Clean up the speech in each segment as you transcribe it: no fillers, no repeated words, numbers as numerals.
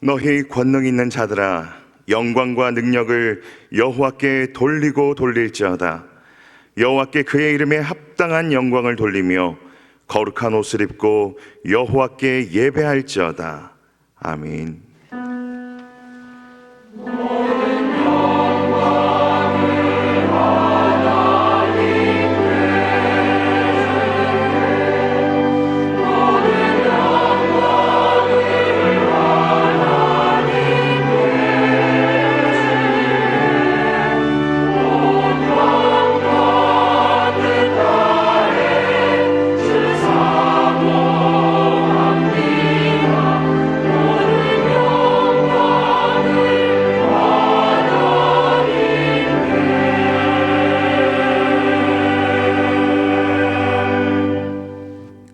너희 권능 있는 자들아, 영광과 능력을 여호와께 돌리고 돌릴지어다. 여호와께 그의 이름에 합당한 영광을 돌리며 거룩한 옷을 입고 여호와께 예배할지어다. 아멘.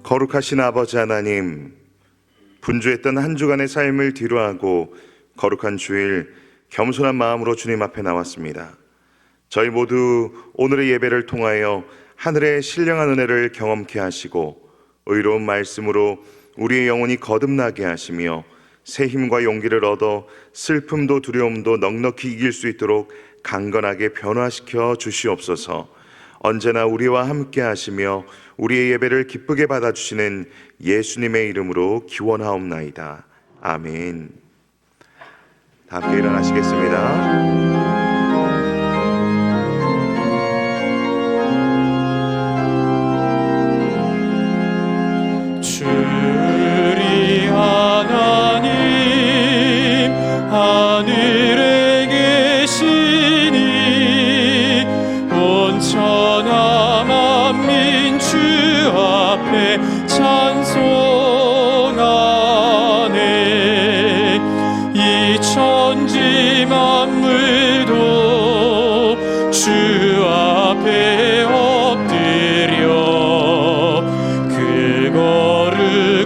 거룩하신 아버지 하나님, 분주했던 한 주간의 삶을 뒤로하고 거룩한 주일 겸손한 마음으로 주님 앞에 나왔습니다. 저희 모두 오늘의 예배를 통하여 하늘의 신령한 은혜를 경험케 하시고 의로운 말씀으로 우리의 영혼이 거듭나게 하시며 새 힘과 용기를 얻어 슬픔도 두려움도 넉넉히 이길 수 있도록 강건하게 변화시켜 주시옵소서. 언제나 우리와 함께 하시며 우리의 예배를 기쁘게 받아주시는 예수님의 이름으로 기원하옵나이다. 아멘. 다 함께 일어나시겠습니다. 주리 하나님 하늘에 계시니 온천하 만민 주 앞에 찬송하네. 이 천지 만물도 주 앞에 엎드려 그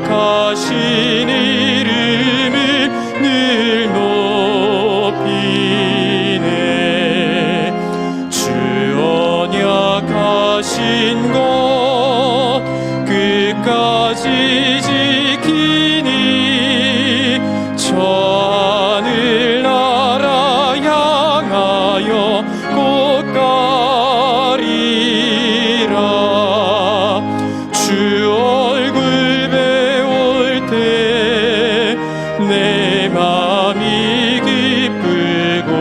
거룩하신 이름을 늘 높이네. 주 언약하신 것 끝까지 지키니 저 하늘 나라 향하여 곧 가리라. 주 얼굴 배울 때 내 맘이 기쁘고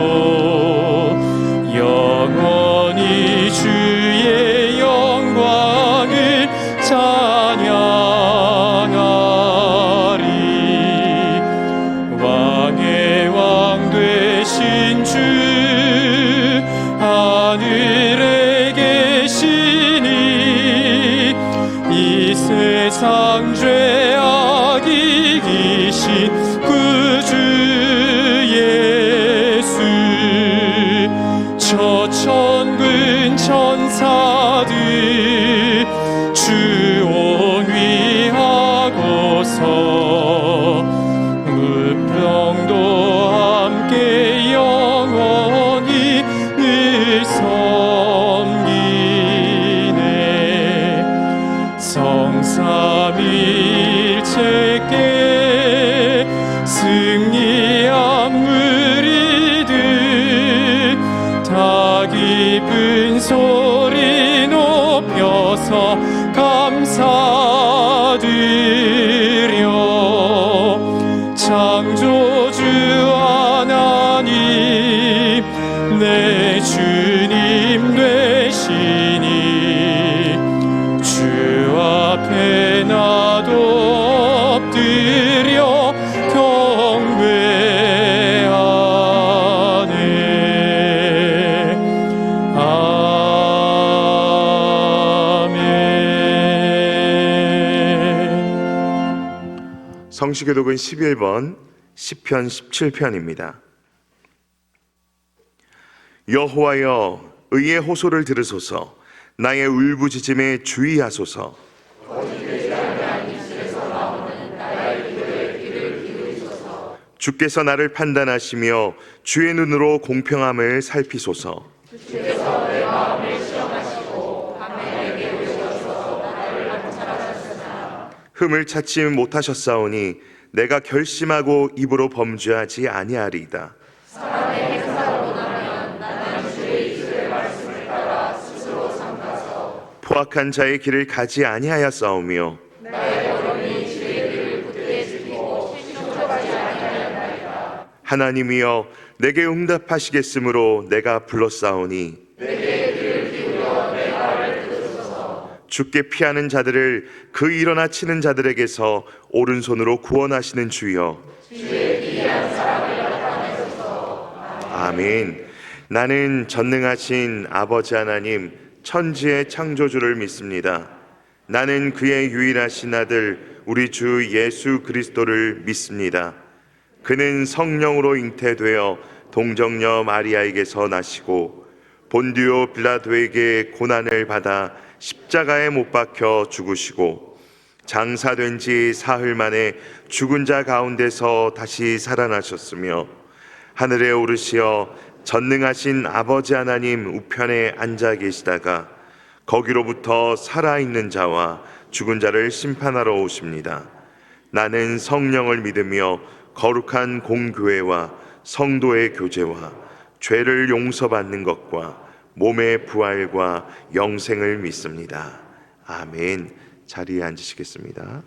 영원히 주의 영광을 찬양하리. 왕의 왕 되신 주 하늘에 계시니 이 세상 죄악 이기신 구주 예수. 저 천군 천사들 주 온위하고서 무평도 함께 영원히 늘 섬기네. 성삼일체께 승리한 무리들 다 기쁜 소리 높여서 감사드려. 창조주 하나님 내 주님 되시니 주 앞에 나도 엎드려 경배하네. 아멘. 성시교독은 11번 시편 17편입니다. 여호와여, 의의 호소를 들으소서. 나의 울부짖음에 주의하소서. 주께서 나를 판단하시며 주의 눈으로 공평함을 살피소서. 흠을 찾지 못하셨사오니 내가 결심하고 입으로 범죄하지 아니하리이다. 포악한 자의 길을 가지 아니하였사오며 하나님이여 내게 응답하시겠으므로 내가 불렀사오니 주께 피하는 자들을 그 일어나 치는 자들에게서 오른손으로 구원하시는 주여. 아멘. 나는 전능하신 아버지 하나님 천지의 창조주를 믿습니다. 나는 그의 유일하신 아들 우리 주 예수 그리스도를 믿습니다. 그는 성령으로 잉태되어 동정녀 마리아에게서 나시고 본디오 빌라도에게 고난을 받아 십자가에 못 박혀 죽으시고 장사된 지 사흘 만에 죽은 자 가운데서 다시 살아나셨으며 하늘에 오르시어 전능하신 아버지 하나님 우편에 앉아 계시다가 거기로부터 살아있는 자와 죽은 자를 심판하러 오십니다. 나는 성령을 믿으며 거룩한 공교회와 성도의 교제와 죄를 용서받는 것과 몸의 부활과 영생을 믿습니다. 아멘. 자리에 앉으시겠습니다.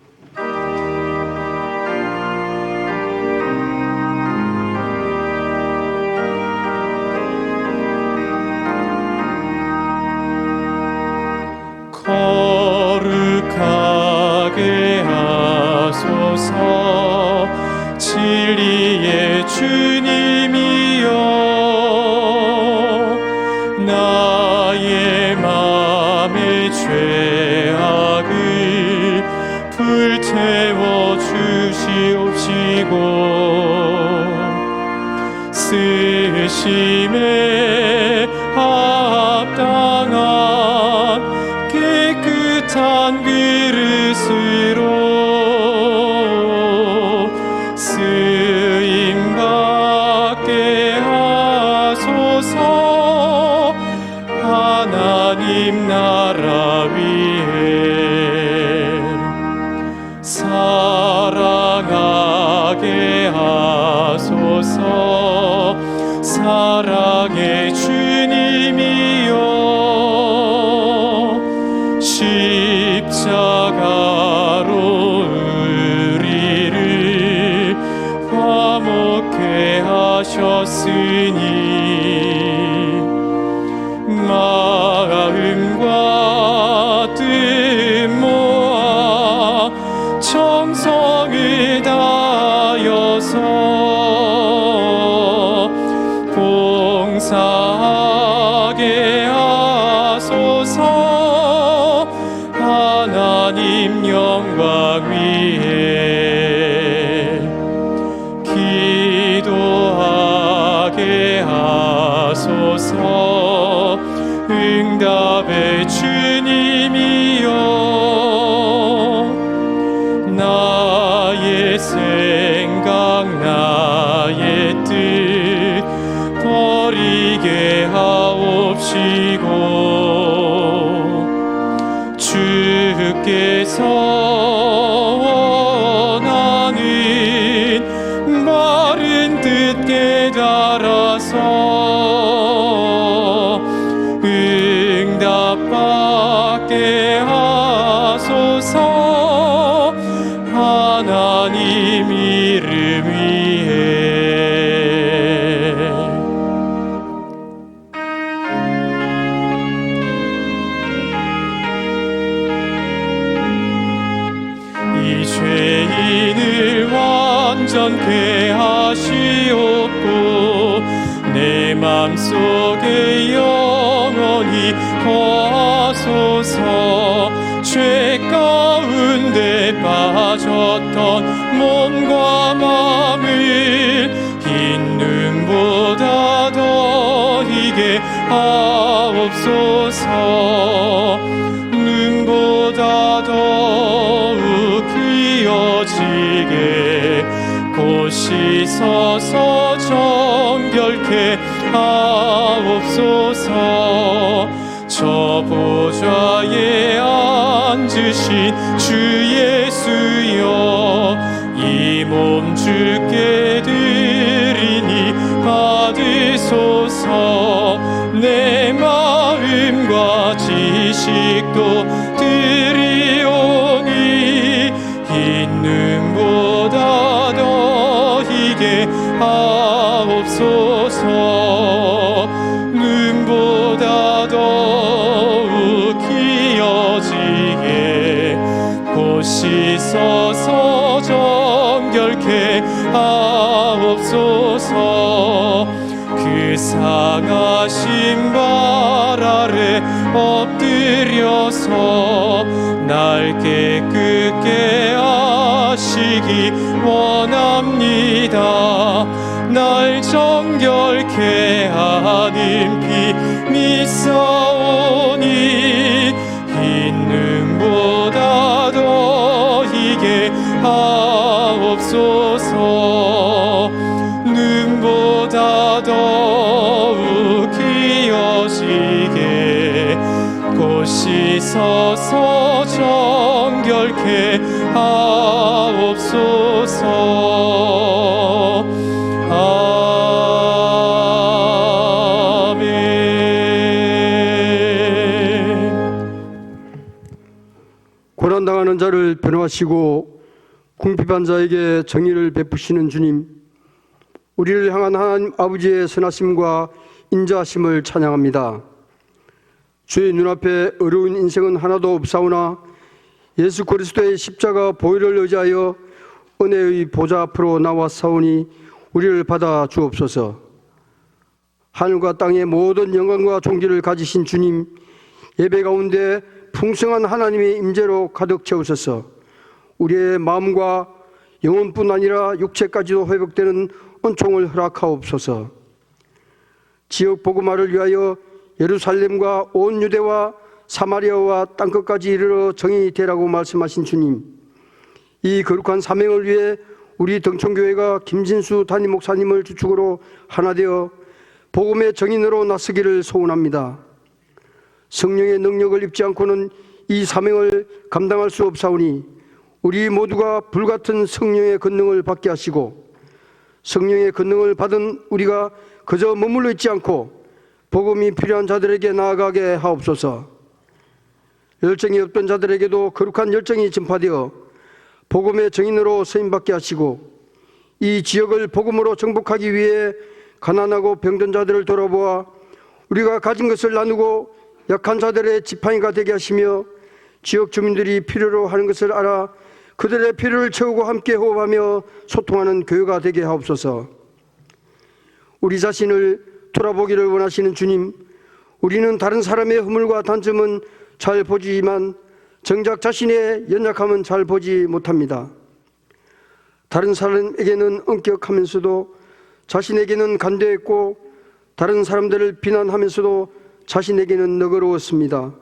거룩하게 하소서 진리의 주님이여 나의 맘의 죄악을 불태워 주시옵시고 쓰심에 합당한 깨끗한 그릇으로 쓰임받게 하소서 하나님 나라 위에 사랑하게 하소서 사랑의 주님이여 십자가로 우리를 화목케 하셨으니 마음과 뜻 모아 정성을 다하여서 봉사하게 하소서 하나님 영광 위에 기도하게 하소서 응답의 주님이여 나의 생각 나의 뜻 버리게 하옵시고 주께서 원하는 바른 뜻 깨달아서 응답받게 하소서 하나님 이름 위에 이 죄인을 완전케 하시옵고 내 맘속에 영원히 거하소서 죄 가운데 빠졌던 몸과 마음을 흰 눈보다 더 희게 하옵소서 눈보다 더욱 그려지게 곧 씻어서 정결케 하옵소서 저 보좌에 앉으신 주 예수여 이 몸 주께 드리니 받으소서. 내 마음과 지식도 드리오니 있는 보다 더히게 하옵소서. 눈보다 더욱 기어지게 곧 씻어서 정결케 하옵소서. 그 상하신 발 아래 엎드려서 날 깨끗게 하시기 원합니다. 날 정결케 하는 피 믿사오니 있는 보다 더히게 하옵소서. 눈보다 더욱 기어지게 곧 씻어서 정결케 하옵소서. 아멘. 고난당하는 자를 변호하시고 궁핍한 자에게 정의를 베푸시는 주님, 우리를 향한 하나님 아버지의 선하심과 인자하심을 찬양합니다. 주의 눈앞에 어려운 인생은 하나도 없사오나 예수 그리스도의 십자가 보혈을 의지하여 은혜의 보좌 앞으로 나왔사오니 우리를 받아 주옵소서. 하늘과 땅의 모든 영광과 존귀를 가지신 주님, 예배 가운데 풍성한 하나님의 임재로 가득 채우소서. 우리의 마음과 영혼뿐 아니라 육체까지도 회복되는 은총을 허락하옵소서. 지역 복음화를 위하여 예루살렘과 온 유대와 사마리아와 땅끝까지 이르러 정이 되라고 말씀하신 주님, 이 거룩한 사명을 위해 우리 등촌교회가 김진수 담임 목사님을 주축으로 하나 되어 복음의 정인으로 나서기를 소원합니다. 성령의 능력을 입지 않고는 이 사명을 감당할 수 없사오니 우리 모두가 불같은 성령의 권능을 받게 하시고, 성령의 권능을 받은 우리가 그저 머물러 있지 않고 복음이 필요한 자들에게 나아가게 하옵소서. 열정이 없던 자들에게도 거룩한 열정이 전파되어 복음의 정인으로 쓰임받게 하시고, 이 지역을 복음으로 정복하기 위해 가난하고 병든 자들을 돌아보아 우리가 가진 것을 나누고 약한 자들의 지팡이가 되게 하시며, 지역 주민들이 필요로 하는 것을 알아 그들의 필요를 채우고 함께 호흡하며 소통하는 교회가 되게 하옵소서. 우리 자신을 돌아보기를 원하시는 주님, 우리는 다른 사람의 허물과 단점은 잘 보지만 정작 자신의 연약함은 잘 보지 못합니다. 다른 사람에게는 엄격하면서도 자신에게는 간대했고, 다른 사람들을 비난하면서도 자신에게는 너그러웠습니다.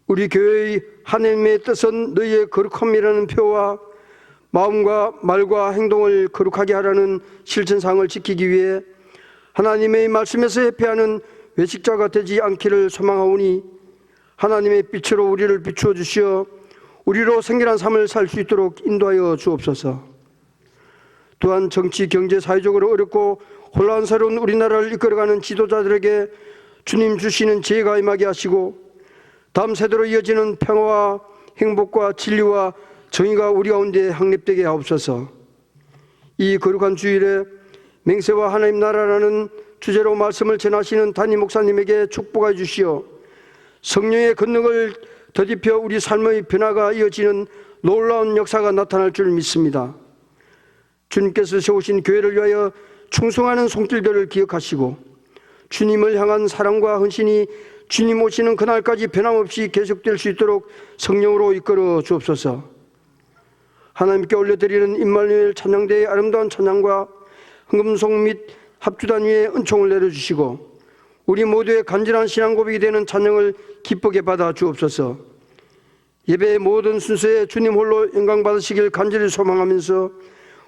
우리 교회의 하나님의 뜻은 너희의 거룩함이라는 표와 마음과 말과 행동을 거룩하게 하라는 실천상을 지키기 위해 하나님의 말씀에서 회피하는 외식자가 되지 않기를 소망하오니, 하나님의 빛으로 우리를 비추어 주시어 우리로 성결한 삶을 살 수 있도록 인도하여 주옵소서. 또한 정치, 경제, 사회적으로 어렵고 혼란스러운 우리나라를 이끌어가는 지도자들에게 주님 주시는 지혜가 임하게 하시고, 다음 세대로 이어지는 평화와 행복과 진리와 정의가 우리 가운데 확립되게 하옵소서. 이 거룩한 주일에 맹세와 하나님 나라라는 주제로 말씀을 전하시는 담임 목사님에게 축복해 주시어 성령의 권능을 더딥혀 우리 삶의 변화가 이어지는 놀라운 역사가 나타날 줄 믿습니다. 주님께서 세우신 교회를 위하여 충성하는 손길들을 기억하시고, 주님을 향한 사랑과 헌신이 주님 오시는 그날까지 변함없이 계속될 수 있도록 성령으로 이끌어 주옵소서. 하나님께 올려드리는 임마누엘 찬양대의 아름다운 찬양과 헌금송 및 합주단 위에 은총을 내려주시고, 우리 모두의 간절한 신앙 고백이 되는 찬양을 기쁘게 받아 주옵소서. 예배의 모든 순서에 주님 홀로 영광 받으시길 간절히 소망하면서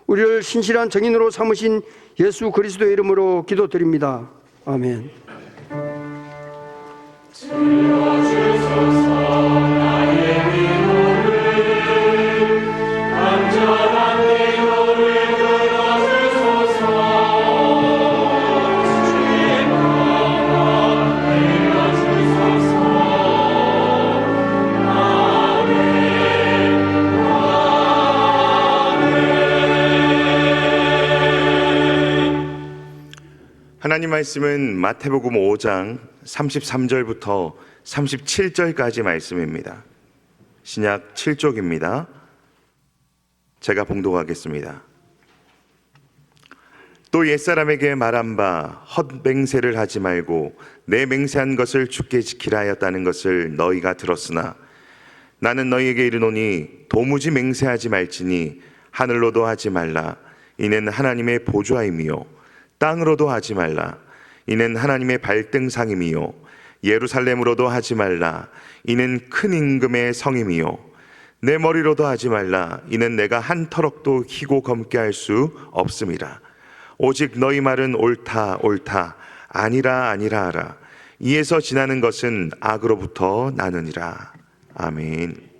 우리를 신실한 정인으로 삼으신 예수 그리스도의 이름으로 기도드립니다. 아멘. 주옵소서. 나의 기도를 간절한 기도 하나님 말씀은 마태복음 5장 33절부터 37절까지 말씀입니다. 신약 7쪽입니다. 제가 봉독하겠습니다. 또 옛사람에게 말한 바 헛맹세를 하지 말고 내 맹세한 것을 주께 지키라 하였다는 것을 너희가 들었으나 나는 너희에게 이르노니 도무지 맹세하지 말지니 하늘로도 하지 말라 이는 하나님의 보좌임이요 땅으로도 하지 말라 이는 하나님의 발등상임이요 예루살렘으로도 하지 말라 이는 큰 임금의 성임이요 내 머리로도 하지 말라 이는 내가 한 터럭도 희고 검게 할 수 없음이라 오직 너희 말은 옳다 옳다 아니라 아니라 하라 이에서 지나는 것은 악으로부터 나느니라. 아멘.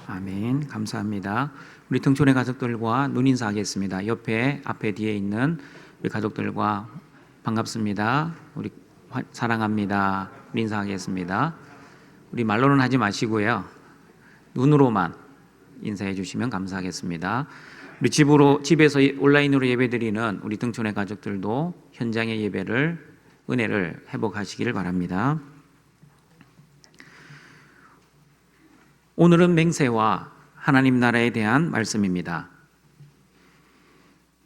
아멘. 감사합니다. 우리 등촌의 가족들과 눈인사하겠습니다. 옆에 앞에 뒤에 있는 우리 가족들과 반갑습니다. 우리 사랑합니다. 우리 인사하겠습니다. 우리 말로는 하지 마시고요. 눈으로만 인사해 주시면 감사하겠습니다. 우리 집에서 온라인으로 예배드리는 우리 등촌의 가족들도 현장의 예배를 은혜를 회복하시기를 바랍니다. 오늘은 맹세와 하나님 나라에 대한 말씀입니다.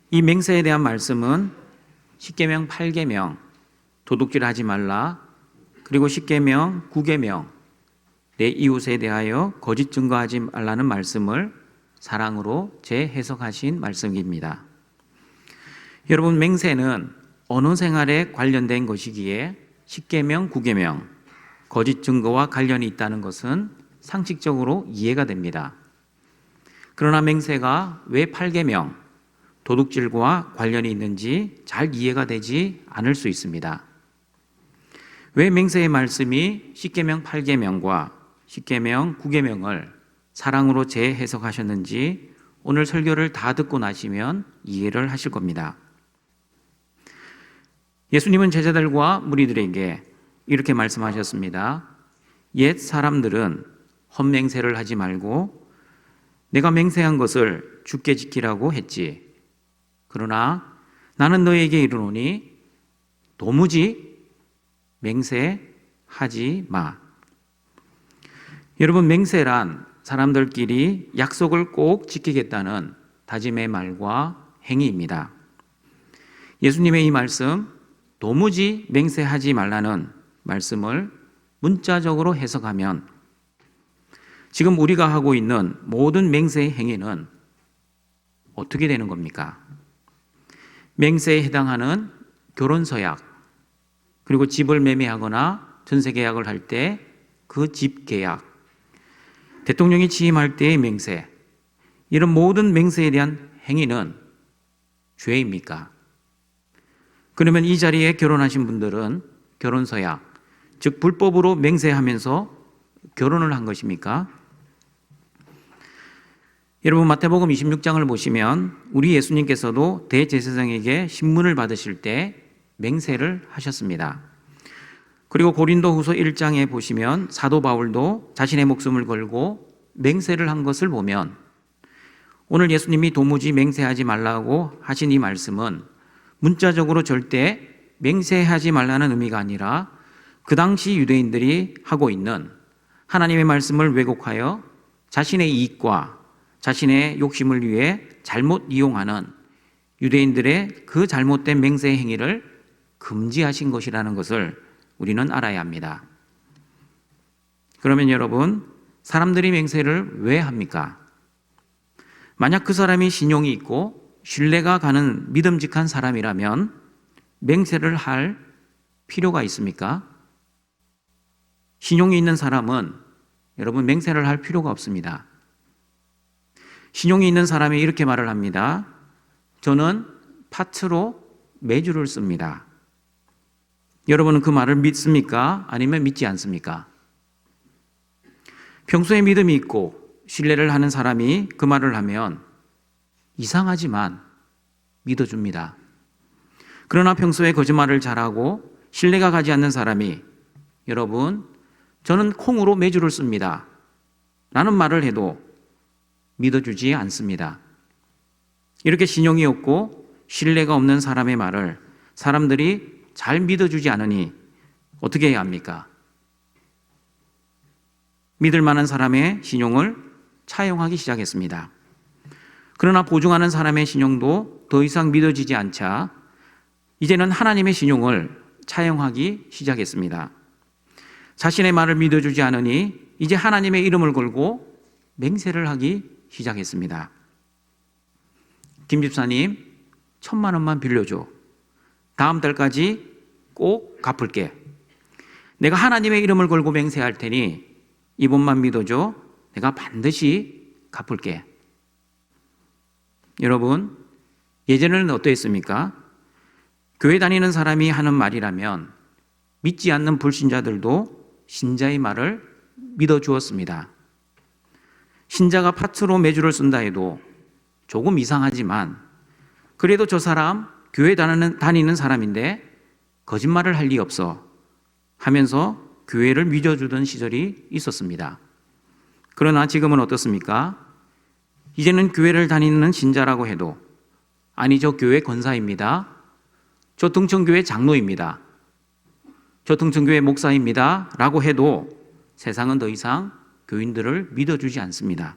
이 맹세에 대한 말씀은 십계명 8계명 도둑질하지 말라, 그리고 십계명 9계명 내 이웃에 대하여 거짓 증거하지 말라는 말씀을 사랑으로 재해석하신 말씀입니다. 여러분, 맹세는 언어 생활에 관련된 것이기에 십계명 9계명 거짓 증거와 관련이 있다는 것은 상식적으로 이해가 됩니다. 그러나 맹세가 왜 8계명 도둑질과 관련이 있는지 잘 이해가 되지 않을 수 있습니다. 왜 맹세의 말씀이 십계명 8계명과 십계명 9계명을 사랑으로 재해석하셨는지 오늘 설교를 다 듣고 나시면 이해를 하실 겁니다. 예수님은 제자들과 무리들에게 이렇게 말씀하셨습니다. 옛 사람들은 헛맹세를 하지 말고 내가 맹세한 것을 주께 지키라고 했지. 그러나 나는 너에게 이르노니 도무지 맹세하지 마. 여러분, 맹세란 사람들끼리 약속을 꼭 지키겠다는 다짐의 말과 행위입니다. 예수님의 이 말씀, 도무지 맹세하지 말라는 말씀을 문자적으로 해석하면 지금 우리가 하고 있는 모든 맹세의 행위는 어떻게 되는 겁니까? 맹세에 해당하는 결혼서약, 그리고 집을 매매하거나 전세계약을 할 때 그 집 계약, 대통령이 취임할 때의 맹세, 이런 모든 맹세에 대한 행위는 죄입니까? 그러면 이 자리에 결혼하신 분들은 결혼서약, 즉 불법으로 맹세하면서 결혼을 한 것입니까? 여러분, 마태복음 26장을 보시면 우리 예수님께서도 대제사장에게 신문을 받으실 때 맹세를 하셨습니다. 그리고 고린도후서 1장에 보시면 사도 바울도 자신의 목숨을 걸고 맹세를 한 것을 보면 오늘 예수님이 도무지 맹세하지 말라고 하신 이 말씀은 문자적으로 절대 맹세하지 말라는 의미가 아니라 그 당시 유대인들이 하고 있는 하나님의 말씀을 왜곡하여 자신의 이익과 자신의 욕심을 위해 잘못 이용하는 유대인들의 그 잘못된 맹세 행위를 금지하신 것이라는 것을 우리는 알아야 합니다. 그러면 여러분, 사람들이 맹세를 왜 합니까? 만약 그 사람이 신용이 있고 신뢰가 가는 믿음직한 사람이라면 맹세를 할 필요가 있습니까? 신용이 있는 사람은 여러분 맹세를 할 필요가 없습니다. 신용이 있는 사람이 이렇게 말을 합니다. 저는 파트로 매주를 씁니다. 여러분은 그 말을 믿습니까? 아니면 믿지 않습니까? 평소에 믿음이 있고 신뢰를 하는 사람이 그 말을 하면 이상하지만 믿어줍니다. 그러나 평소에 거짓말을 잘하고 신뢰가 가지 않는 사람이 여러분, 저는 콩으로 매주를 씁니다 라는 말을 해도 믿어주지 않습니다. 이렇게 신용이 없고 신뢰가 없는 사람의 말을 사람들이 잘 믿어주지 않으니 어떻게 해야 합니까? 믿을 만한 사람의 신용을 차용하기 시작했습니다. 그러나 보증하는 사람의 신용도 더 이상 믿어지지 않자 이제는 하나님의 신용을 차용하기 시작했습니다. 자신의 말을 믿어주지 않으니 이제 하나님의 이름을 걸고 맹세를 하기 시작했습니다. 김 집사님, 1,000만 원만 빌려줘. 다음 달까지 꼭 갚을게. 내가 하나님의 이름을 걸고 맹세할 테니 이번만 믿어줘. 내가 반드시 갚을게. 여러분, 예전에는 어떠했습니까? 교회 다니는 사람이 하는 말이라면 믿지 않는 불신자들도 신자의 말을 믿어주었습니다. 신자가 파트로 매주를 쓴다 해도 조금 이상하지만 그래도 저 사람 교회 다니는 사람인데 거짓말을 할 리 없어 하면서 교회를 믿어주던 시절이 있었습니다. 그러나 지금은 어떻습니까? 이제는 교회를 다니는 신자라고 해도 아니 저 교회 권사입니다. 저 등천교회 장로입니다. 저 등천교회 목사입니다. 라고 해도 세상은 더 이상 교인들을 믿어주지 않습니다.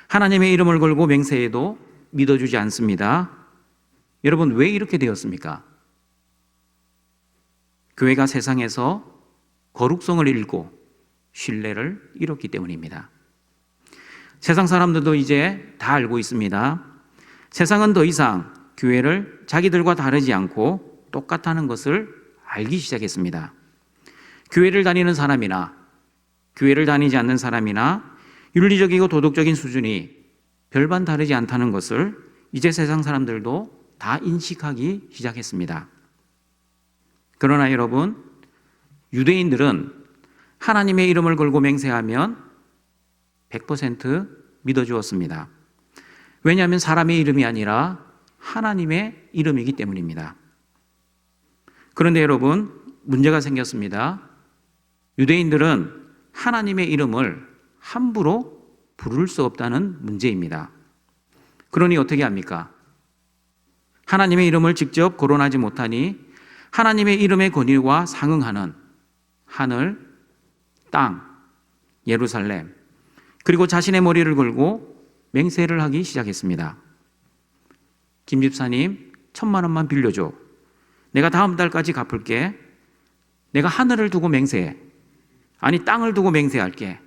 하나님의 이름을 걸고 맹세해도 믿어주지 않습니다. 여러분 왜 이렇게 되었습니까? 교회가 세상에서 거룩성을 잃고 신뢰를 잃었기 때문입니다. 세상 사람들도 이제 다 알고 있습니다. 세상은 더 이상 교회를 자기들과 다르지 않고 똑같다는 것을 알기 시작했습니다. 교회를 다니는 사람이나 교회를 다니지 않는 사람이나 윤리적이고 도덕적인 수준이 별반 다르지 않다는 것을 이제 세상 사람들도 다 인식하기 시작했습니다. 그러나 여러분, 유대인들은 하나님의 이름을 걸고 맹세하면 100% 믿어주었습니다. 왜냐하면 사람의 이름이 아니라 하나님의 이름이기 때문입니다. 그런데 여러분, 문제가 생겼습니다. 유대인들은 하나님의 이름을 함부로 부를 수 없다는 문제입니다. 그러니 어떻게 합니까? 하나님의 이름을 직접 거론하지 못하니 하나님의 이름의 권위와 상응하는 하늘, 땅, 예루살렘, 그리고 자신의 머리를 걸고 맹세를 하기 시작했습니다. 김 집사님, 1,000만 원만 빌려줘. 내가 다음 달까지 갚을게. 내가 하늘을 두고 맹세해. 아니 땅을 두고 맹세할게.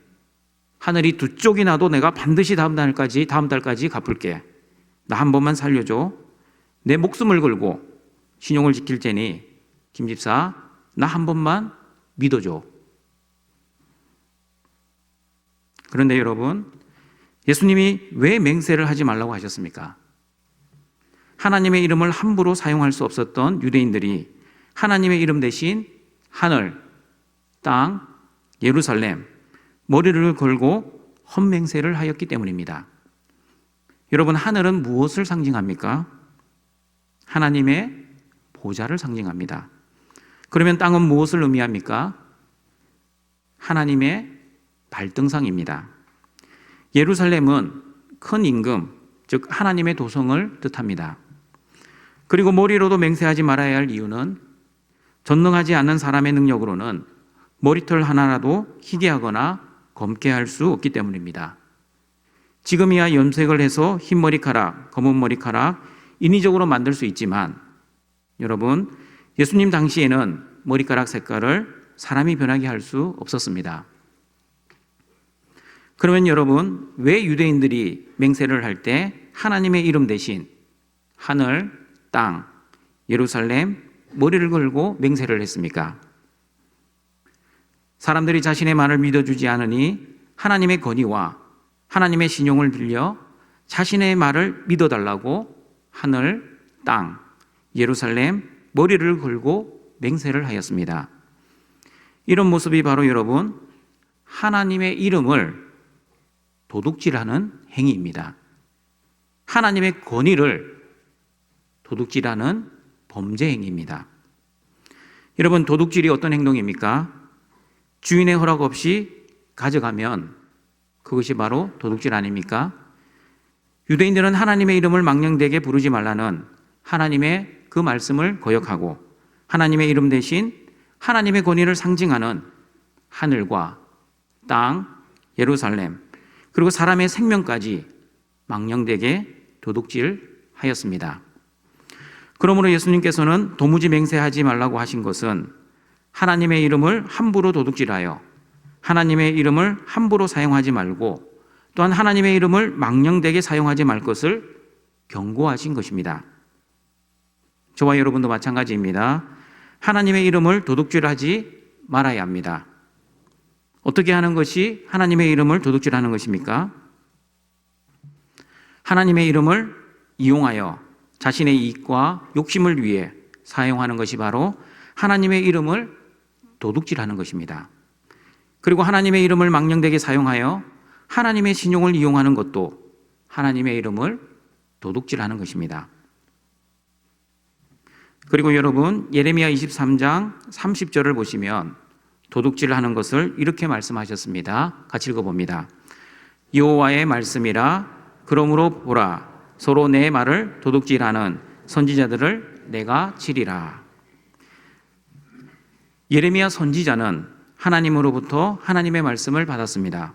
하늘이 두 쪽이 나도 내가 반드시 다음 달까지 갚을게. 나 한 번만 살려줘. 내 목숨을 걸고 신용을 지킬 테니 김 집사 나 한 번만 믿어줘. 그런데 여러분, 예수님이 왜 맹세를 하지 말라고 하셨습니까? 하나님의 이름을 함부로 사용할 수 없었던 유대인들이 하나님의 이름 대신 하늘, 땅, 예루살렘, 머리를 걸고 헛맹세를 하였기 때문입니다. 여러분, 하늘은 무엇을 상징합니까? 하나님의 보좌를 상징합니다. 그러면 땅은 무엇을 의미합니까? 하나님의 발등상입니다. 예루살렘은 큰 임금, 즉 하나님의 도성을 뜻합니다. 그리고 머리로도 맹세하지 말아야 할 이유는 전능하지 않는 사람의 능력으로는 머리털 하나라도 희게 하거나 검게 할 수 없기 때문입니다. 지금이야 염색을 해서 흰 머리카락, 검은 머리카락 인위적으로 만들 수 있지만 여러분, 예수님 당시에는 머리카락 색깔을 사람이 변하게 할 수 없었습니다. 그러면 여러분, 왜 유대인들이 맹세를 할 때 하나님의 이름 대신 하늘, 땅, 예루살렘, 머리를 걸고 맹세를 했습니까? 사람들이 자신의 말을 믿어주지 않으니 하나님의 권위와 하나님의 신용을 빌려 자신의 말을 믿어달라고 하늘, 땅, 예루살렘, 머리를 걸고 맹세를 하였습니다. 이런 모습이 바로 여러분, 하나님의 이름을 도둑질하는 행위입니다. 하나님의 권위를 도둑질하는 범죄 행위입니다. 여러분, 도둑질이 어떤 행동입니까? 주인의 허락 없이 가져가면 그것이 바로 도둑질 아닙니까? 유대인들은 하나님의 이름을 망령되게 부르지 말라는 하나님의 그 말씀을 거역하고 하나님의 이름 대신 하나님의 권위를 상징하는 하늘과 땅, 예루살렘, 그리고 사람의 생명까지 망령되게 도둑질하였습니다. 그러므로 예수님께서는 도무지 맹세하지 말라고 하신 것은 하나님의 이름을 함부로 도둑질하여 하나님의 이름을 함부로 사용하지 말고 또한 하나님의 이름을 망령되게 사용하지 말 것을 경고하신 것입니다. 저와 여러분도 마찬가지입니다. 하나님의 이름을 도둑질하지 말아야 합니다. 어떻게 하는 것이 하나님의 이름을 도둑질하는 것입니까? 하나님의 이름을 이용하여 자신의 이익과 욕심을 위해 사용하는 것이 바로 하나님의 이름을 도둑질하는 것입니다. 그리고 하나님의 이름을 망령되게 사용하여 하나님의 신용을 이용하는 것도 하나님의 이름을 도둑질하는 것입니다. 그리고 여러분, 예레미야 23장 30절을 보시면 도둑질하는 것을 이렇게 말씀하셨습니다. 같이 읽어봅니다. 여호와의 말씀이라. 그러므로 보라, 서로 내 말을 도둑질하는 선지자들을 내가 치리라. 예레미야 선지자는 하나님으로부터 하나님의 말씀을 받았습니다.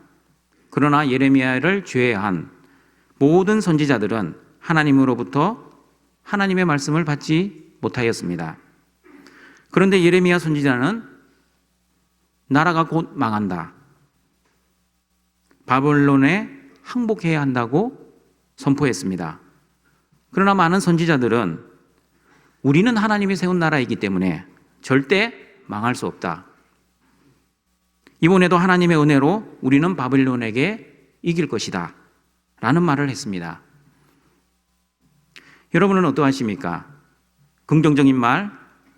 그러나 예레미야를 제외한 모든 선지자들은 하나님으로부터 하나님의 말씀을 받지 못하였습니다. 그런데 예레미야 선지자는 나라가 곧 망한다, 바벨론에 항복해야 한다고 선포했습니다. 그러나 많은 선지자들은 우리는 하나님이 세운 나라이기 때문에 절대 망할 수 없다, 이번에도 하나님의 은혜로 우리는 바벨론에게 이길 것이다 라는 말을 했습니다. 여러분은 어떠하십니까? 긍정적인 말,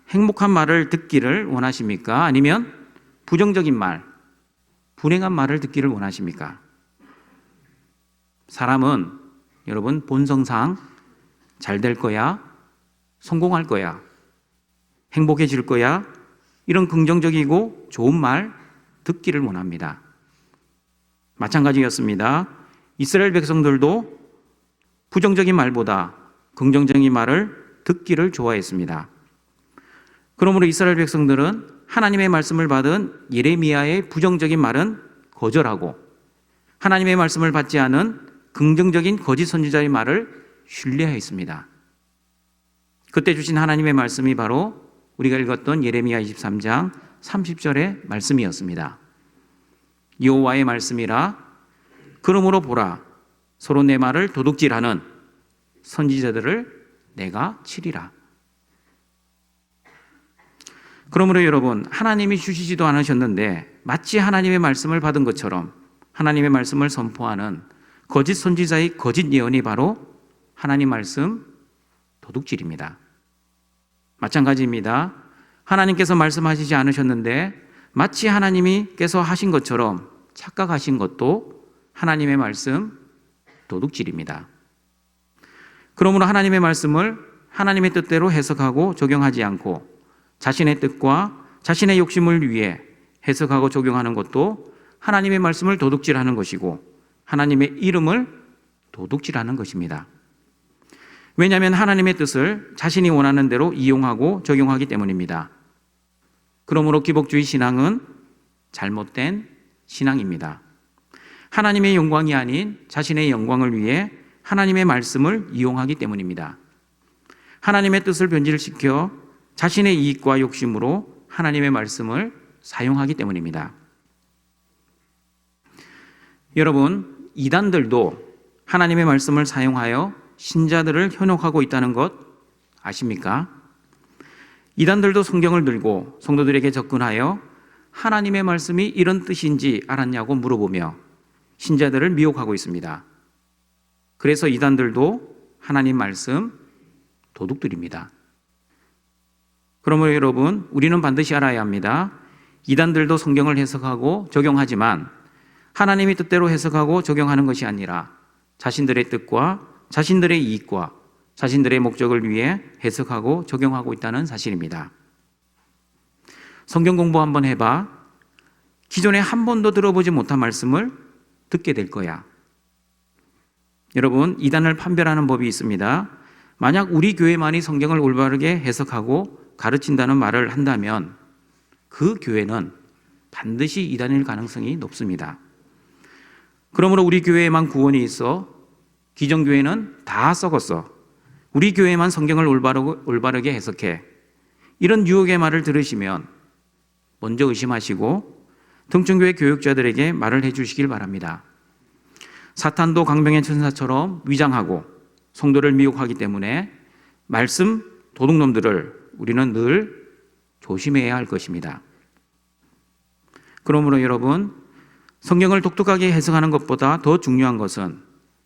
행복한 말을 듣기를 원하십니까? 아니면 부정적인 말, 불행한 말을 듣기를 원하십니까? 사람은 여러분 본성상 잘 될 거야, 성공할 거야, 행복해질 거야, 이런 긍정적이고 좋은 말 듣기를 원합니다. 마찬가지였습니다. 이스라엘 백성들도 부정적인 말보다 긍정적인 말을 듣기를 좋아했습니다. 그러므로 이스라엘 백성들은 하나님의 말씀을 받은 예레미야의 부정적인 말은 거절하고 하나님의 말씀을 받지 않은 긍정적인 거짓 선지자의 말을 신뢰하였습니다. 그때 주신 하나님의 말씀이 바로 우리가 읽었던 예레미야 23장 30절의 말씀이었습니다. 여호와의 말씀이라. 그러므로 보라, 서로 내 말을 도둑질하는 선지자들을 내가 치리라. 그러므로 여러분, 하나님이 주시지도 않으셨는데 마치 하나님의 말씀을 받은 것처럼 하나님의 말씀을 선포하는 거짓 선지자의 거짓 예언이 바로 하나님 말씀 도둑질입니다. 마찬가지입니다. 하나님께서 말씀하시지 않으셨는데 마치 하나님께서 하신 것처럼 착각하신 것도 하나님의 말씀 도둑질입니다. 그러므로 하나님의 말씀을 하나님의 뜻대로 해석하고 적용하지 않고 자신의 뜻과 자신의 욕심을 위해 해석하고 적용하는 것도 하나님의 말씀을 도둑질하는 것이고 하나님의 이름을 도둑질하는 것입니다. 왜냐하면 하나님의 뜻을 자신이 원하는 대로 이용하고 적용하기 때문입니다. 그러므로 기복주의 신앙은 잘못된 신앙입니다. 하나님의 영광이 아닌 자신의 영광을 위해 하나님의 말씀을 이용하기 때문입니다. 하나님의 뜻을 변질시켜 자신의 이익과 욕심으로 하나님의 말씀을 사용하기 때문입니다. 여러분, 이단들도 하나님의 말씀을 사용하여 신자들을 현혹하고 있다는 것 아십니까? 이단들도 성경을 들고 성도들에게 접근하여 하나님의 말씀이 이런 뜻인지 알았냐고 물어보며 신자들을 미혹하고 있습니다. 그래서 이단들도 하나님 말씀 도둑들입니다. 그러므로 여러분, 우리는 반드시 알아야 합니다. 이단들도 성경을 해석하고 적용하지만 하나님의 뜻대로 해석하고 적용하는 것이 아니라 자신들의 뜻과 자신들의 이익과 자신들의 목적을 위해 해석하고 적용하고 있다는 사실입니다. 성경 공부 한번 해봐. 기존에 한 번도 들어보지 못한 말씀을 듣게 될 거야. 여러분, 이단을 판별하는 법이 있습니다. 만약 우리 교회만이 성경을 올바르게 해석하고 가르친다는 말을 한다면 그 교회는 반드시 이단일 가능성이 높습니다. 그러므로 우리 교회에만 구원이 있어 기존 교회는 다 썩었어, 우리 교회만 성경을 올바르게 해석해, 이런 유혹의 말을 들으시면 먼저 의심하시고 등촌교회 교육자들에게 말을 해주시길 바랍니다. 사탄도 강병의 천사처럼 위장하고 성도를 미혹하기 때문에 말씀 도둑놈들을 우리는 늘 조심해야 할 것입니다. 그러므로 여러분, 성경을 독특하게 해석하는 것보다 더 중요한 것은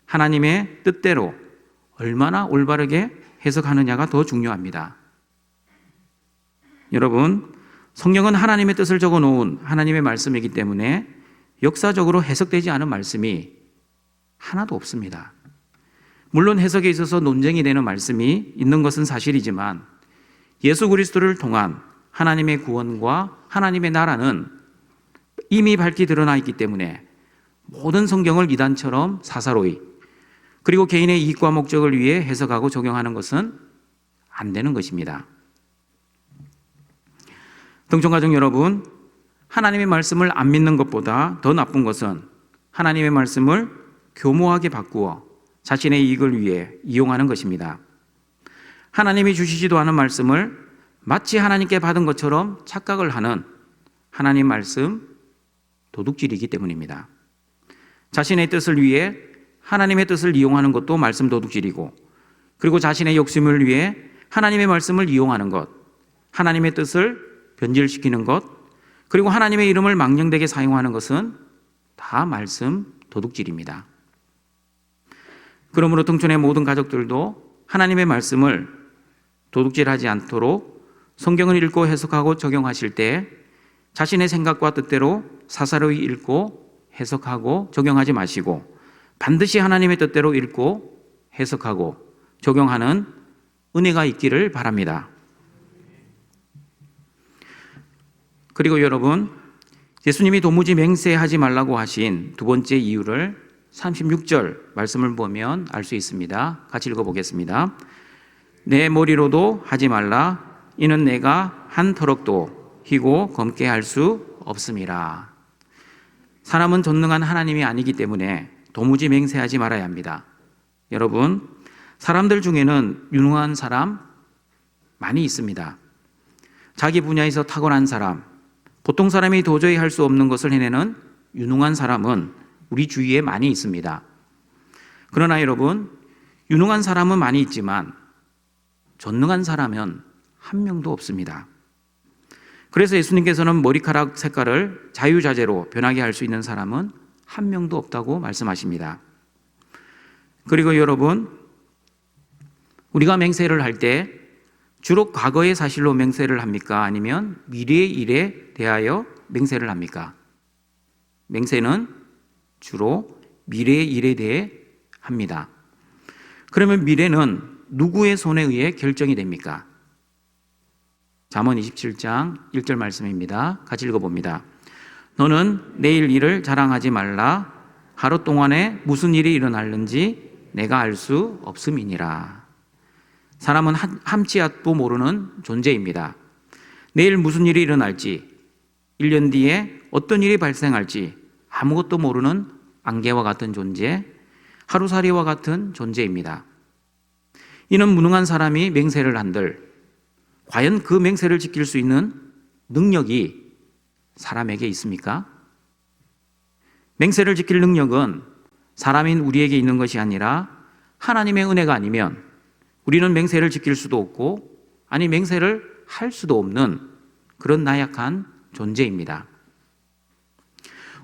하나님의 뜻대로 얼마나 올바르게 해석하느냐가 더 중요합니다. 여러분, 성경은 하나님의 뜻을 적어 놓은 하나님의 말씀이기 때문에 역사적으로 해석되지 않은 말씀이 하나도 없습니다. 물론 해석에 있어서 논쟁이 되는 말씀이 있는 것은 사실이지만 예수 그리스도를 통한 하나님의 구원과 하나님의 나라는 이미 밝히 드러나 있기 때문에 모든 성경을 이단처럼 사사로이 그리고 개인의 이익과 목적을 위해 해석하고 적용하는 것은 안 되는 것입니다. 등촌가족 여러분, 하나님의 말씀을 안 믿는 것보다 더 나쁜 것은 하나님의 말씀을 교모하게 바꾸어 자신의 이익을 위해 이용하는 것입니다. 하나님이 주시지도 않은 말씀을 마치 하나님께 받은 것처럼 착각을 하는 하나님 말씀 도둑질이기 때문입니다. 자신의 뜻을 위해 하나님의 뜻을 이용하는 것도 말씀 도둑질이고, 그리고 자신의 욕심을 위해 하나님의 말씀을 이용하는 것, 하나님의 뜻을 변질시키는 것, 그리고 하나님의 이름을 망령되게 사용하는 것은 다 말씀 도둑질입니다. 그러므로 등촌의 모든 가족들도 하나님의 말씀을 도둑질하지 않도록 성경을 읽고 해석하고 적용하실 때 자신의 생각과 뜻대로 사사로이 읽고 해석하고 적용하지 마시고 반드시 하나님의 뜻대로 읽고 해석하고 적용하는 은혜가 있기를 바랍니다. 그리고 여러분, 예수님이 도무지 맹세하지 말라고 하신 두 번째 이유를 36절 말씀을 보면 알 수 있습니다. 같이 읽어보겠습니다. 내 머리로도 하지 말라. 이는 내가 한 터럭도 희고 검게 할 수 없음이라. 사람은 전능한 하나님이 아니기 때문에 도무지 맹세하지 말아야 합니다. 여러분, 사람들 중에는 유능한 사람 많이 있습니다. 자기 분야에서 탁월한 사람, 보통 사람이 도저히 할 수 없는 것을 해내는 유능한 사람은 우리 주위에 많이 있습니다. 그러나 여러분, 유능한 사람은 많이 있지만 전능한 사람은 한 명도 없습니다. 그래서 예수님께서는 머리카락 색깔을 자유자재로 변하게 할 수 있는 사람은 한 명도 없다고 말씀하십니다. 그리고 여러분, 우리가 맹세를 할 때 주로 과거의 사실로 맹세를 합니까? 아니면 미래의 일에 대하여 맹세를 합니까? 맹세는 주로 미래의 일에 대해 합니다. 그러면 미래는 누구의 손에 의해 결정이 됩니까? 잠언 27장 1절 말씀입니다. 같이 읽어봅니다. 너는 내일 일을 자랑하지 말라. 하루 동안에 무슨 일이 일어날는지 내가 알 수 없음이니라. 사람은 함치 앞도 모르는 존재입니다. 내일 무슨 일이 일어날지, 1년 뒤에 어떤 일이 발생할지 아무것도 모르는 안개와 같은 존재, 하루살이와 같은 존재입니다. 이는 무능한 사람이 맹세를 한들 과연 그 맹세를 지킬 수 있는 능력이 사람에게 있습니까? 맹세를 지킬 능력은 사람인 우리에게 있는 것이 아니라 하나님의 은혜가 아니면 우리는 맹세를 지킬 수도 없고, 아니 맹세를 할 수도 없는 그런 나약한 존재입니다.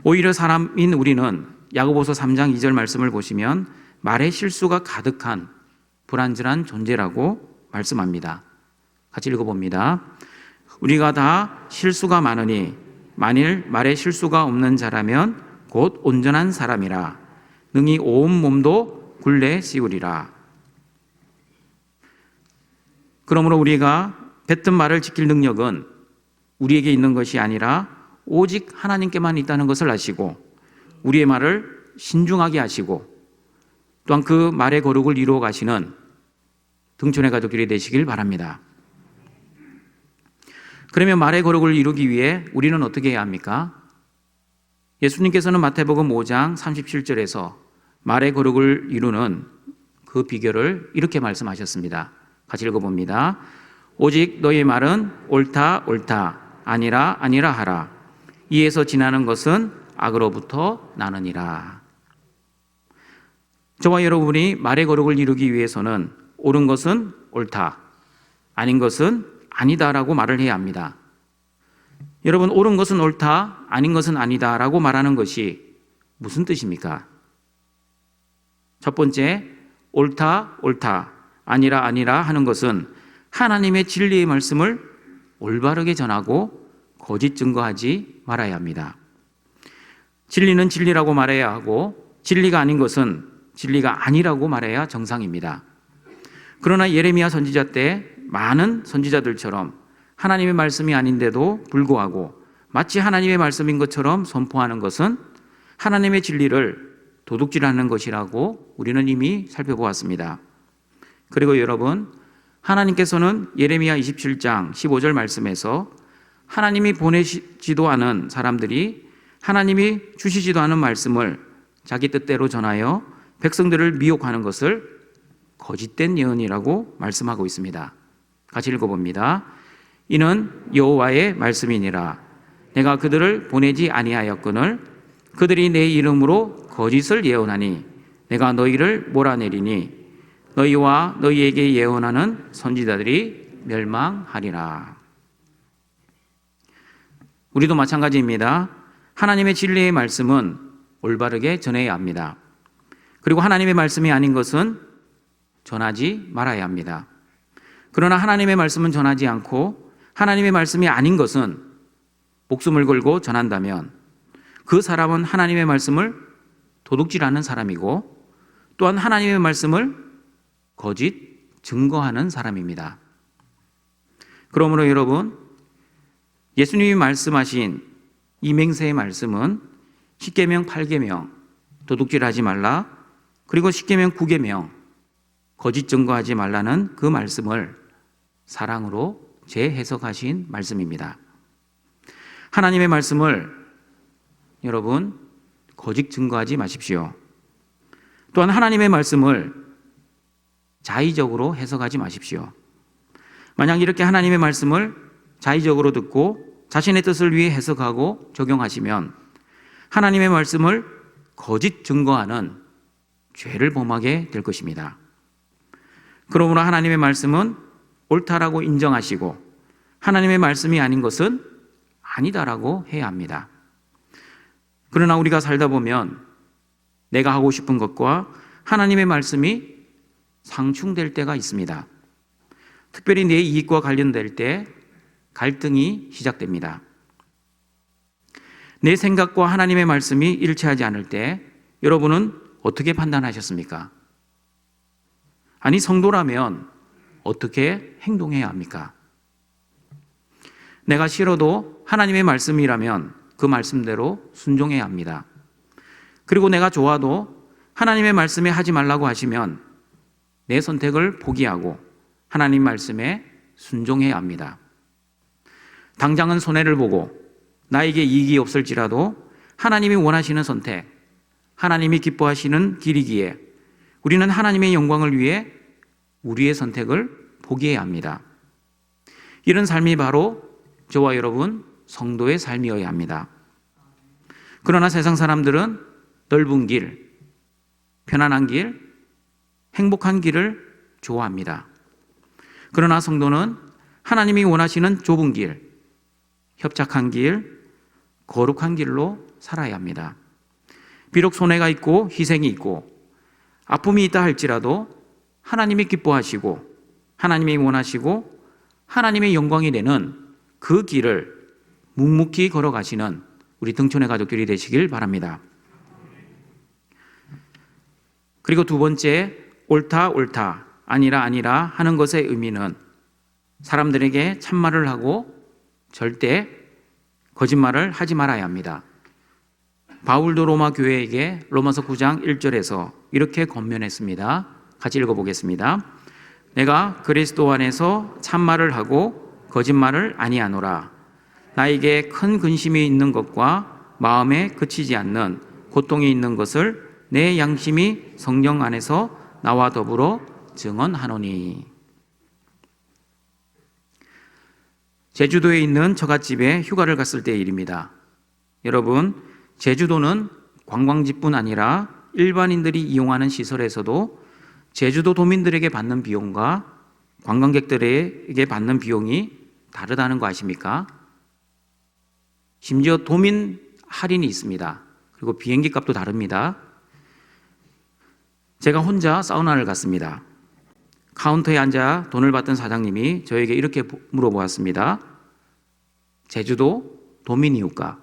오히려 사람인 우리는 야고보서 3장 2절 말씀을 보시면 말에 실수가 가득한 불완전한 존재라고 말씀합니다. 같이 읽어봅니다. 우리가 다 실수가 많으니 만일 말에 실수가 없는 자라면 곧 온전한 사람이라 능히 온 몸도 굴레 씌우리라. 그러므로 우리가 뱉은 말을 지킬 능력은 우리에게 있는 것이 아니라 오직 하나님께만 있다는 것을 아시고 우리의 말을 신중하게 하시고 또한 그 말의 거룩을 이루어 가시는 등촌의 가족들이 되시길 바랍니다. 그러면 말의 거룩을 이루기 위해 우리는 어떻게 해야 합니까? 예수님께서는 마태복음 5장 37절에서 말의 거룩을 이루는 그 비결을 이렇게 말씀하셨습니다. 같이 읽어봅니다. 오직 너의 말은 옳다 옳다 아니라 아니라 하라. 이에서 지나는 것은 악으로부터 나느니라. 저와 여러분이 말의 거룩을 이루기 위해서는 옳은 것은 옳다, 아닌 것은 아니다라고 말을 해야 합니다. 여러분, 옳은 것은 옳다, 아닌 것은 아니다라고 말하는 것이 무슨 뜻입니까? 첫 번째, 옳다 옳다 아니라 아니라 하는 것은 하나님의 진리의 말씀을 올바르게 전하고 거짓 증거하지 말아야 합니다. 진리는 진리라고 말해야 하고 진리가 아닌 것은 진리가 아니라고 말해야 정상입니다. 그러나 예레미야 선지자 때 많은 선지자들처럼 하나님의 말씀이 아닌데도 불구하고 마치 하나님의 말씀인 것처럼 선포하는 것은 하나님의 진리를 도둑질하는 것이라고 우리는 이미 살펴보았습니다. 그리고 여러분, 하나님께서는 예레미야 27장 15절 말씀에서 하나님이 보내시지도 않은 사람들이 하나님이 주시지도 않은 말씀을 자기 뜻대로 전하여 백성들을 미혹하는 것을 거짓된 예언이라고 말씀하고 있습니다. 같이 읽어봅니다. 이는 여호와의 말씀이니라. 내가 그들을 보내지 아니하였거늘 그들이 내 이름으로 거짓을 예언하니 내가 너희를 몰아내리니 너희와 너희에게 예언하는 선지자들이 멸망하리라. 우리도 마찬가지입니다. 하나님의 진리의 말씀은 올바르게 전해야 합니다. 그리고 하나님의 말씀이 아닌 것은 전하지 말아야 합니다. 그러나 하나님의 말씀은 전하지 않고 하나님의 말씀이 아닌 것은 목숨을 걸고 전한다면 그 사람은 하나님의 말씀을 도둑질하는 사람이고 또한 하나님의 말씀을 거짓 증거하는 사람입니다. 그러므로 여러분, 예수님이 말씀하신 이 맹세의 말씀은 십계명 8계명 도둑질하지 말라, 그리고 십계명 9계명 거짓 증거하지 말라는 그 말씀을 사랑으로 재해석하신 말씀입니다. 하나님의 말씀을 여러분 거짓 증거하지 마십시오. 또한 하나님의 말씀을 자의적으로 해석하지 마십시오. 만약 이렇게 하나님의 말씀을 자의적으로 듣고 자신의 뜻을 위해 해석하고 적용하시면 하나님의 말씀을 거짓 증거하는 죄를 범하게 될 것입니다. 그러므로 하나님의 말씀은 옳다라고 인정하시고 하나님의 말씀이 아닌 것은 아니다라고 해야 합니다. 그러나 우리가 살다 보면 내가 하고 싶은 것과 하나님의 말씀이 상충될 때가 있습니다. 특별히 내 이익과 관련될 때 갈등이 시작됩니다. 내 생각과 하나님의 말씀이 일치하지 않을 때 여러분은 어떻게 판단하셨습니까? 아니, 성도라면 어떻게 행동해야 합니까? 내가 싫어도 하나님의 말씀이라면 그 말씀대로 순종해야 합니다. 그리고 내가 좋아도 하나님의 말씀에 하지 말라고 하시면 내 선택을 포기하고 하나님 말씀에 순종해야 합니다. 당장은 손해를 보고 나에게 이익이 없을지라도 하나님이 원하시는 선택, 하나님이 기뻐하시는 길이기에 우리는 하나님의 영광을 위해 우리의 선택을 포기해야 합니다. 이런 삶이 바로 저와 여러분 성도의 삶이어야 합니다. 그러나 세상 사람들은 넓은 길, 편안한 길, 행복한 길을 좋아합니다. 그러나 성도는 하나님이 원하시는 좁은 길, 협착한 길, 거룩한 길로 살아야 합니다. 비록 손해가 있고 희생이 있고 아픔이 있다 할지라도 하나님이 기뻐하시고 하나님이 원하시고 하나님의 영광이 되는 그 길을 묵묵히 걸어가시는 우리 등촌의 가족들이 되시길 바랍니다. 그리고 두 번째, 옳다 옳다 아니라 아니라 하는 것의 의미는 사람들에게 참말을 하고 절대 거짓말을 하지 말아야 합니다. 바울도 로마 교회에게 로마서 9장 1절에서 이렇게 권면했습니다. 같이 읽어보겠습니다. 내가 그리스도 안에서 참말을 하고 거짓말을 아니하노라. 나에게 큰 근심이 있는 것과 마음에 그치지 않는 고통이 있는 것을 내 양심이 성령 안에서 나와 더불어 증언하노니. 제주도에 있는 처갓집에 휴가를 갔을 때의 일입니다. 여러분, 제주도는 관광지뿐 아니라 일반인들이 이용하는 시설에서도 제주도 도민들에게 받는 비용과 관광객들에게 받는 비용이 다르다는 거 아십니까? 심지어 도민 할인이 있습니다. 그리고 비행기 값도 다릅니다. 제가 혼자 사우나를 갔습니다. 카운터에 앉아 돈을 받던 사장님이 저에게 이렇게 물어보았습니다. 제주도 도민 이웃가.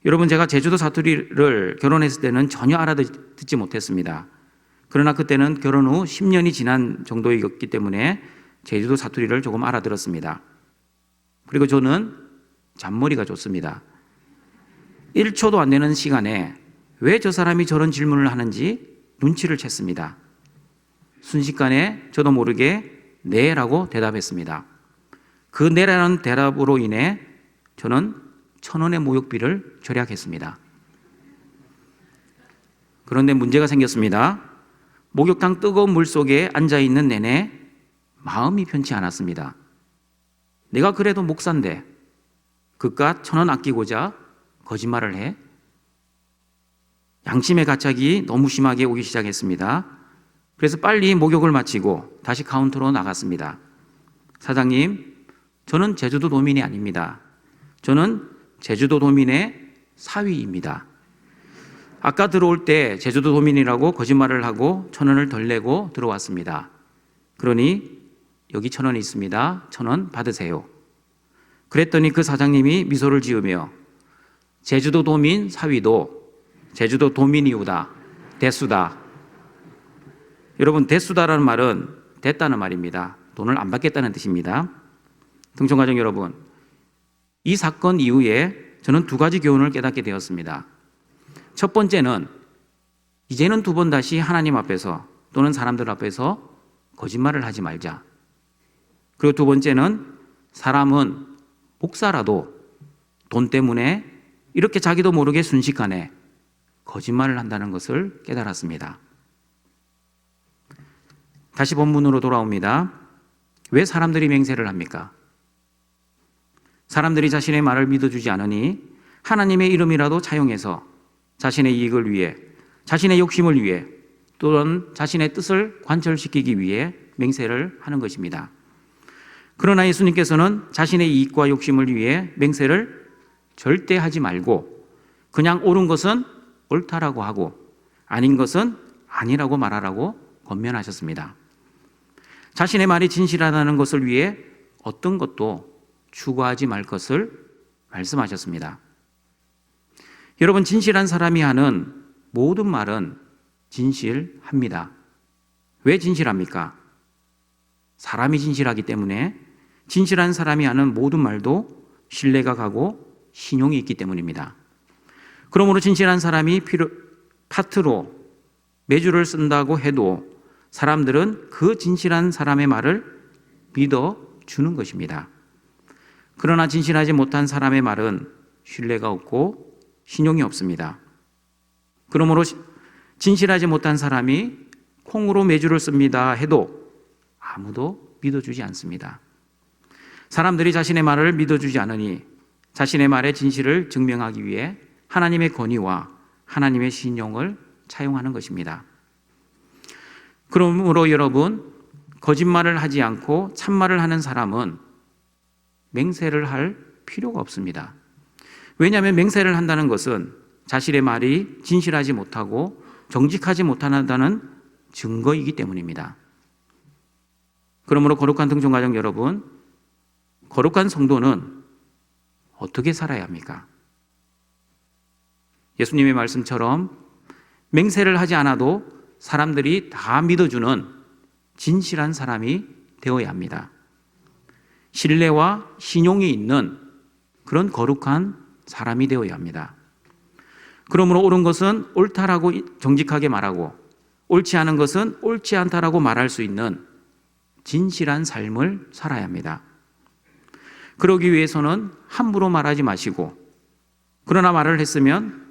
여러분, 제가 제주도 사투리를 결혼했을 때는 전혀 알아듣지 못했습니다. 그러나 그때는 결혼 후 10년이 지난 정도였기 때문에 제주도 사투리를 조금 알아들었습니다. 그리고 저는 잔머리가 좋습니다. 1초도 안 되는 시간에 왜 저 사람이 저런 질문을 하는지 눈치를 챘습니다. 순식간에 저도 모르게 네라고 대답했습니다. 그 네라는 대답으로 인해 저는 1,000원의 모욕비를 절약했습니다. 그런데 문제가 생겼습니다. 목욕탕 뜨거운 물 속에 앉아있는 내내 마음이 편치 않았습니다. 내가 그래도 목사인데 그깟 1,000원 아끼고자 거짓말을 해? 양심의 가책이 너무 심하게 오기 시작했습니다. 그래서 빨리 목욕을 마치고 다시 카운터로 나갔습니다. 사장님, 저는 제주도 도민이 아닙니다. 저는 제주도 도민의 사위입니다. 아까 들어올 때 제주도 도민이라고 거짓말을 하고 1,000원을 덜 내고 들어왔습니다. 그러니 여기 1,000원이 있습니다. 1,000원 받으세요. 그랬더니 그 사장님이 미소를 지으며 제주도 도민 사위도 제주도 도민이우다, 대수다. 여러분, 대수다라는 말은 됐다는 말입니다. 돈을 안 받겠다는 뜻입니다. 등촌가족 여러분, 이 사건 이후에 저는 2가지 교훈을 깨닫게 되었습니다. 첫 번째는 이제는 2번 다시 하나님 앞에서 또는 사람들 앞에서 거짓말을 하지 말자. 그리고 2번째는 사람은 목사라도 돈 때문에 이렇게 자기도 모르게 순식간에 거짓말을 한다는 것을 깨달았습니다. 다시 본문으로 돌아옵니다. 왜 사람들이 맹세를 합니까? 사람들이 자신의 말을 믿어주지 않으니 하나님의 이름이라도 차용해서 자신의 이익을 위해, 자신의 욕심을 위해, 또는 자신의 뜻을 관철시키기 위해 맹세를 하는 것입니다. 그러나 예수님께서는 자신의 이익과 욕심을 위해 맹세를 절대 하지 말고 그냥 옳은 것은 옳다라고 하고 아닌 것은 아니라고 말하라고 권면하셨습니다. 자신의 말이 진실하다는 것을 위해 어떤 것도 추구하지 말 것을 말씀하셨습니다. 여러분, 진실한 사람이 하는 모든 말은 진실합니다. 왜 진실합니까? 사람이 진실하기 때문에 진실한 사람이 하는 모든 말도 신뢰가 가고 신용이 있기 때문입니다. 그러므로 진실한 사람이 파트로 매주를 쓴다고 해도 사람들은 그 진실한 사람의 말을 믿어주는 것입니다. 그러나 진실하지 못한 사람의 말은 신뢰가 없고 신용이 없습니다. 그러므로 진실하지 못한 사람이 콩으로 매주를 씁니다 해도 아무도 믿어주지 않습니다. 사람들이 자신의 말을 믿어주지 않으니 자신의 말의 진실을 증명하기 위해 하나님의 권위와 하나님의 신용을 차용하는 것입니다. 그러므로 여러분, 거짓말을 하지 않고 참말을 하는 사람은 맹세를 할 필요가 없습니다. 왜냐하면 맹세를 한다는 것은 자신의 말이 진실하지 못하고 정직하지 못한다는 증거이기 때문입니다. 그러므로 거룩한 등촌가족 여러분, 거룩한 성도는 어떻게 살아야 합니까? 예수님의 말씀처럼 맹세를 하지 않아도 사람들이 다 믿어주는 진실한 사람이 되어야 합니다. 신뢰와 신용이 있는 그런 거룩한 사람이 되어야 합니다. 그러므로 옳은 것은 옳다라고 정직하게 말하고 옳지 않은 것은 옳지 않다라고 말할 수 있는 진실한 삶을 살아야 합니다. 그러기 위해서는 함부로 말하지 마시고, 그러나 말을 했으면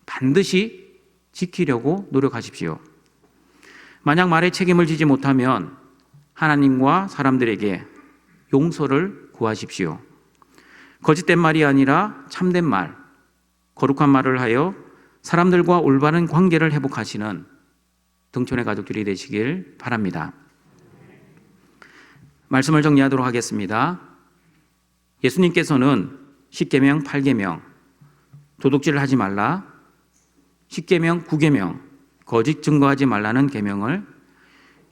반드시 지키려고 노력하십시오. 만약 말에 책임을 지지 못하면 하나님과 사람들에게 용서를 구하십시오. 거짓된 말이 아니라 참된 말, 거룩한 말을 하여 사람들과 올바른 관계를 회복하시는 등촌의 가족들이 되시길 바랍니다. 말씀을 정리하도록 하겠습니다. 예수님께서는 10계명, 8계명, 도둑질을 하지 말라, 10계명, 9계명, 거짓 증거하지 말라는 계명을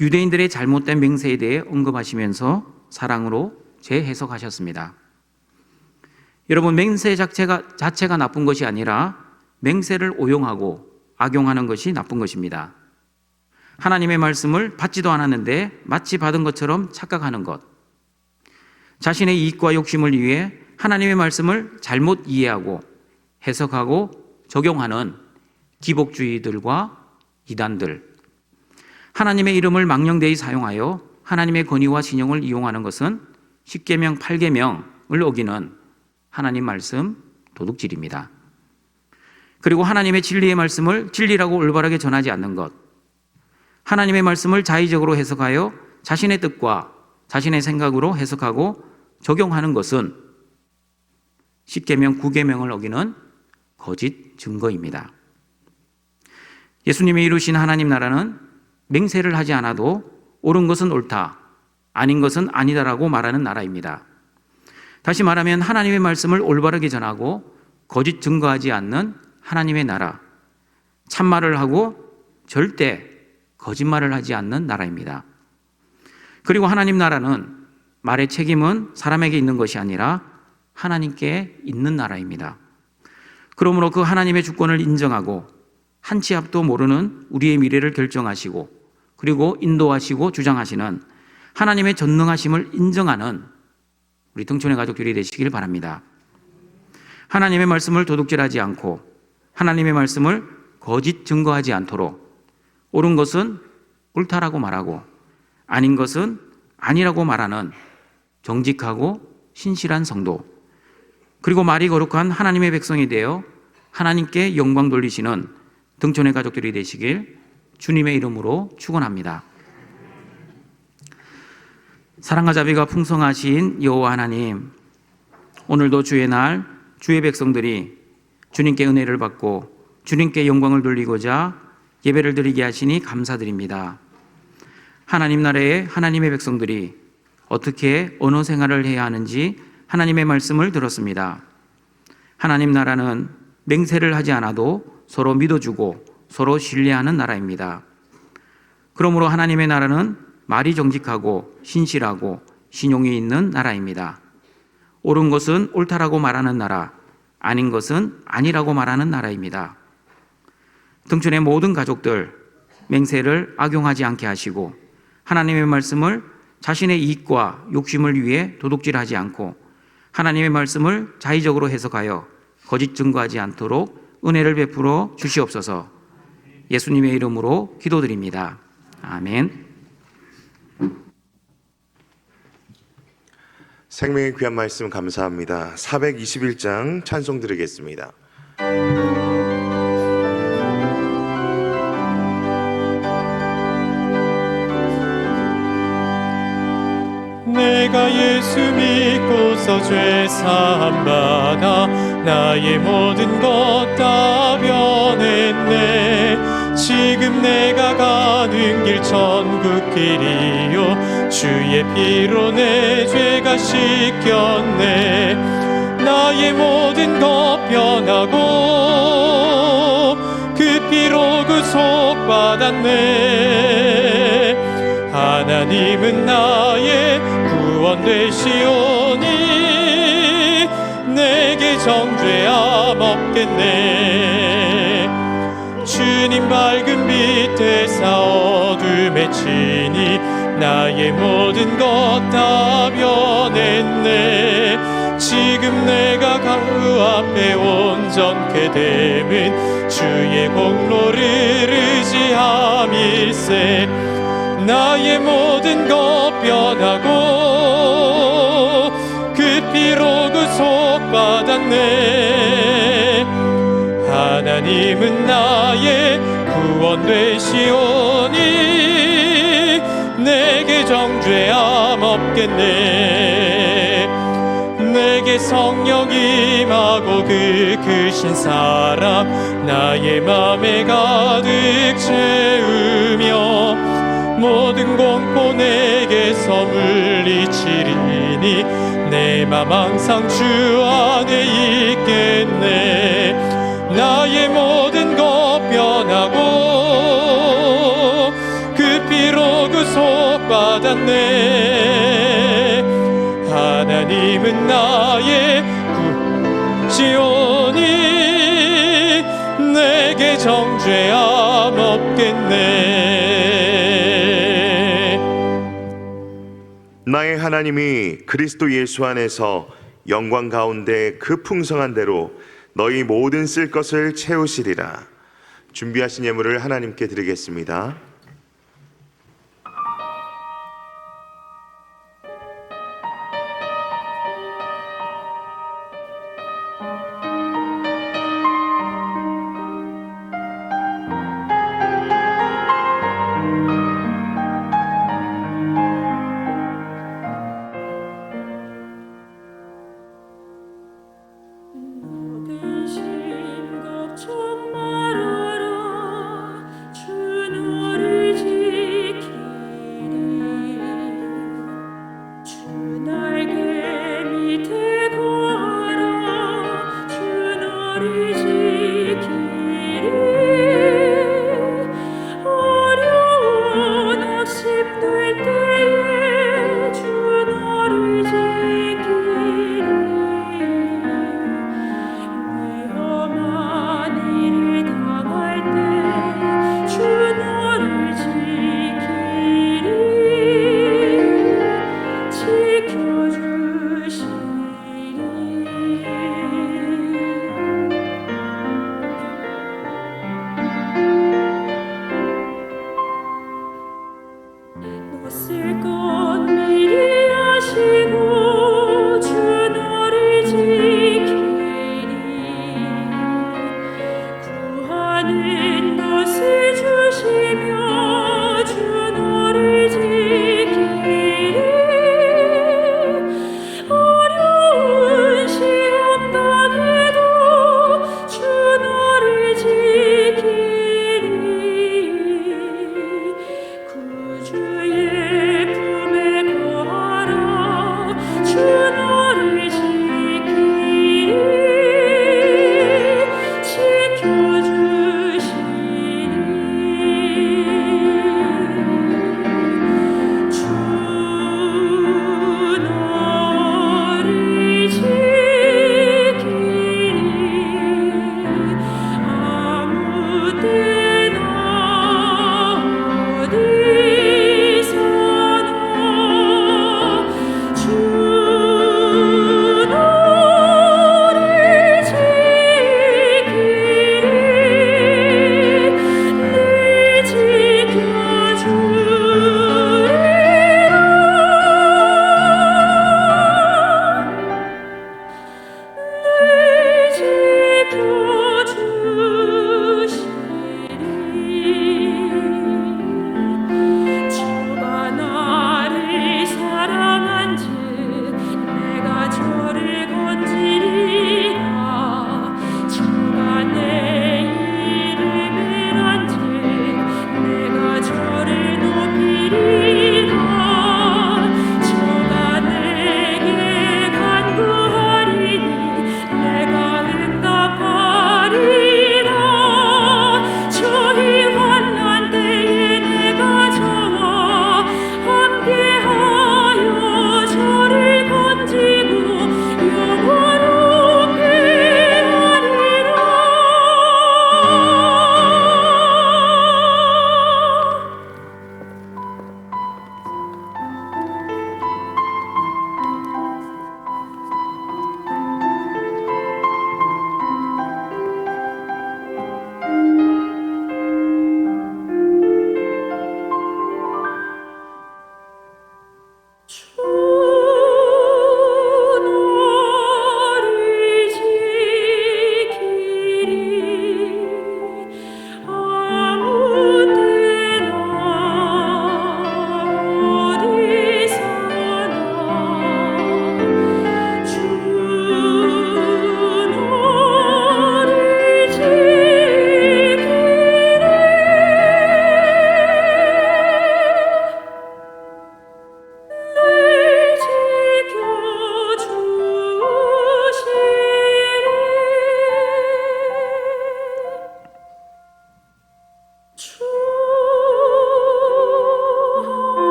유대인들의 잘못된 맹세에 대해 언급하시면서 사랑으로 재해석하셨습니다. 여러분, 맹세 자체가 나쁜 것이 아니라 맹세를 오용하고 악용하는 것이 나쁜 것입니다. 하나님의 말씀을 받지도 않았는데 마치 받은 것처럼 착각하는 것, 자신의 이익과 욕심을 위해 하나님의 말씀을 잘못 이해하고 해석하고 적용하는 기복주의들과 이단들, 하나님의 이름을 망령되이 사용하여 하나님의 권위와 신용을 이용하는 것은 십계명 8계명을 어기는 하나님 말씀 도둑질입니다. 그리고 하나님의 진리의 말씀을 진리라고 올바르게 전하지 않는 것, 하나님의 말씀을 자의적으로 해석하여 자신의 뜻과 자신의 생각으로 해석하고 적용하는 것은 십계명 9계명을 어기는 거짓 증거입니다. 예수님이 이루신 하나님 나라는 맹세를 하지 않아도 옳은 것은 옳다, 아닌 것은 아니다라고 말하는 나라입니다. 다시 말하면 하나님의 말씀을 올바르게 전하고 거짓 증거하지 않는 하나님의 나라, 참말을 하고 절대 거짓말을 하지 않는 나라입니다. 그리고 하나님 나라는 말의 책임은 사람에게 있는 것이 아니라 하나님께 있는 나라입니다. 그러므로 그 하나님의 주권을 인정하고 한 치 앞도 모르는 우리의 미래를 결정하시고 그리고 인도하시고 주장하시는 하나님의 전능하심을 인정하는 우리 등촌의 가족들이 되시길 바랍니다. 하나님의 말씀을 도둑질하지 않고 하나님의 말씀을 거짓 증거하지 않도록 옳은 것은 옳다라고 말하고 아닌 것은 아니라고 말하는 정직하고 신실한 성도, 그리고 말이 거룩한 하나님의 백성이 되어 하나님께 영광 돌리시는 등촌의 가족들이 되시길 주님의 이름으로 축원합니다. 사랑과 자비가 풍성하신 여호와 하나님, 오늘도 주의 날 주의 백성들이 주님께 은혜를 받고 주님께 영광을 돌리고자 예배를 드리게 하시니 감사드립니다. 하나님 나라의 하나님의 백성들이 어떻게 언어 생활을 해야 하는지 하나님의 말씀을 들었습니다. 하나님 나라는 맹세를 하지 않아도 서로 믿어주고 서로 신뢰하는 나라입니다. 그러므로 하나님의 나라는 말이 정직하고 신실하고 신용이 있는 나라입니다. 옳은 것은 옳다라고 말하는 나라, 아닌 것은 아니라고 말하는 나라입니다. 등촌의 모든 가족들, 맹세를 악용하지 않게 하시고 하나님의 말씀을 자신의 이익과 욕심을 위해 도둑질하지 않고 하나님의 말씀을 자의적으로 해석하여 거짓 증거하지 않도록 은혜를 베풀어 주시옵소서. 예수님의 이름으로 기도드립니다. 아멘. 생명의 귀한 말씀 감사합니다. 421장 찬송 드리겠습니다. 내가 예수 믿고서 죄 사함 받아 나의 모든 것 다 변했네. 지금 내가 가는 길 천국 길이요 주의 피로 내 죄가 씻겼네. 나의 모든 것 변하고 그 피로 구속받았네. 하나님은 나의 구원 되시오니 내게 정죄함 없겠네. 주님 밝은 빛에서 어둠에 치니 나의 모든 것 다 변했네. 지금 내가 그 앞에 온전케 됨은 주의 공로를 의지함일세. 나의 모든 것 변하고 그 피로 구속받았네. 하나님은 나의 구원 되시오니 내게 정죄함 없겠네. 내게 성령 임하고 그 크신 사랑 나의 맘에 가득 채우며 모든 공포 내게서 물리치리니 내 맘 항상 주 안에 있겠네. 나의 모든 것 변하고 그 피로 구속받았네. 하나님은 나의 지오니 내게 정죄함 없겠네. 나의 하나님이 그리스도 예수 안에서 영광 가운데 그 풍성한 대로 너희 모든 쓸 것을 채우시리라. 준비하신 예물을 하나님께 드리겠습니다. 주의 품에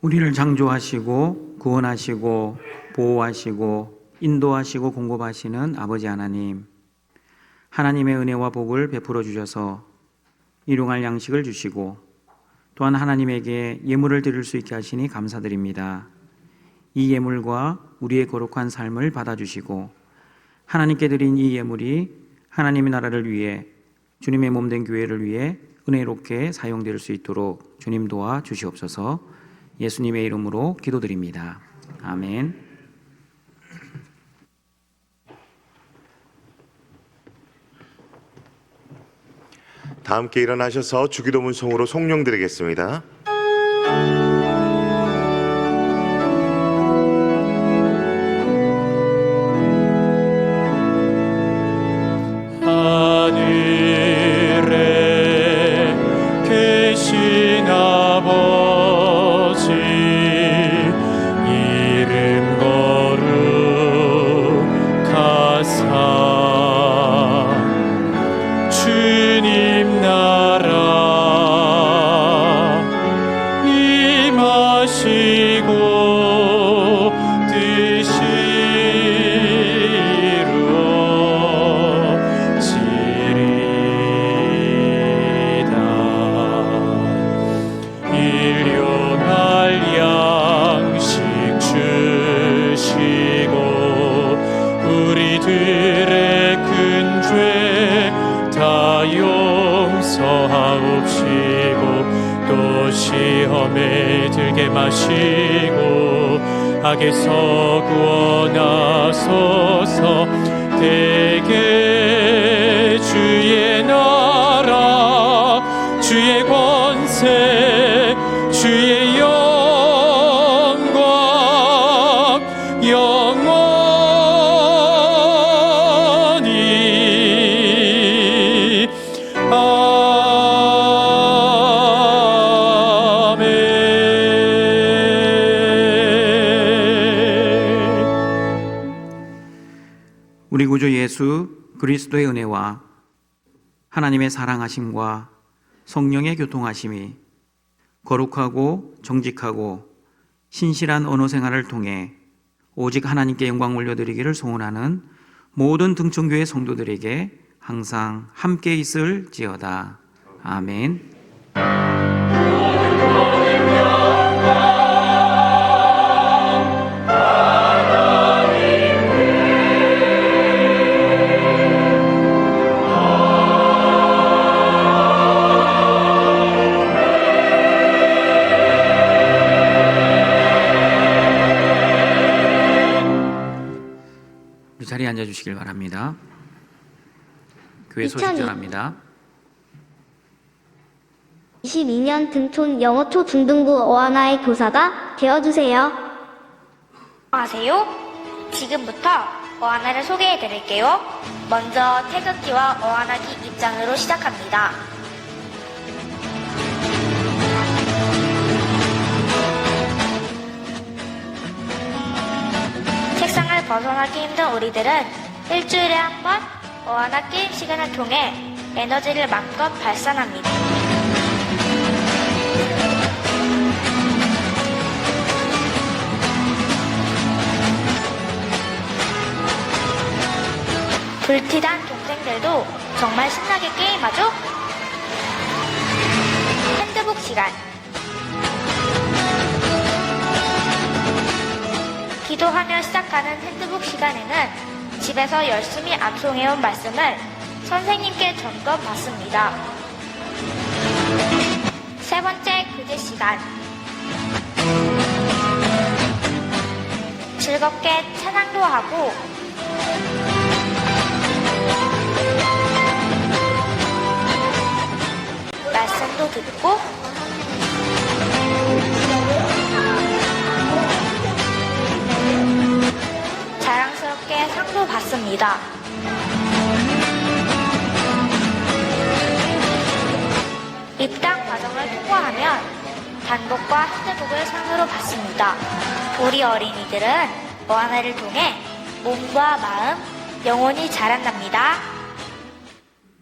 우리를 창조하시고 구원하시고 보호하시고 인도하시고 공급하시는 아버지 하나님, 하나님의 은혜와 복을 베풀어 주셔서 일용할 양식을 주시고 또한 하나님에게 예물을 드릴 수 있게 하시니 감사드립니다. 이 예물과 우리의 거룩한 삶을 받아주시고 하나님께 드린 이 예물이 하나님의 나라를 위해 주님의 몸된 교회를 위해 은혜롭게 사용될 수 있도록 주님 도와 주시옵소서. 예수님의 이름으로 기도드립니다. 아멘. 다 함께 일어나셔서 주기도문 성으로 성령 드리겠습니다. 하늘에 계신 아버지 이름 거룩하사 주님 나라 임하시고 뜻이 이루어지리이다. 일용할 양식 주시고 우리들의 큰 죄 다 용서하옵시고 또 시험에 들게 마시고 악에서 구원하소서. 대개 주의 나라 주의 권세 주의 영광 영원히 우리 구주 예수 그리스도의 은혜와 하나님의 사랑하심과 성령의 교통하심이 거룩하고 정직하고 신실한 언어 생활을 통해 오직 하나님께 영광 올려드리기를 소원하는 모든 등촌교회 성도들에게 항상 함께 있을지어다. 아멘. 자리에 앉아주시길 바랍니다. 교회 소식 전합니다. 22년 등촌 영어초 중등부 어하나의 교사가 되어주세요. 안녕하세요. 지금부터 어하나를 소개해 드릴게요. 먼저 태극기와 어하나기 입장으로 시작합니다. 책상을 벗어나기 힘든 우리들은 일주일에 한 번 어하나 게임 시간을 통해 에너지를 마음껏 발산합니다. 불티단 동생들도 정말 신나게 게임하죠? 핸드북 시간. 기도하며 시작하는 핸드북 시간에는 집에서 열심히 암송해온 말씀을 선생님께 점검 받습니다. 세 번째 교제 시간. 즐겁게 찬양도 하고 말씀도 듣고 자랑스럽게 상도 받습니다. 입당 과정을 통과하면 단복과 핸드북을 상으로 받습니다. 우리 어린이들은 어하나를 통해 몸과 마음, 영혼이 자란답니다.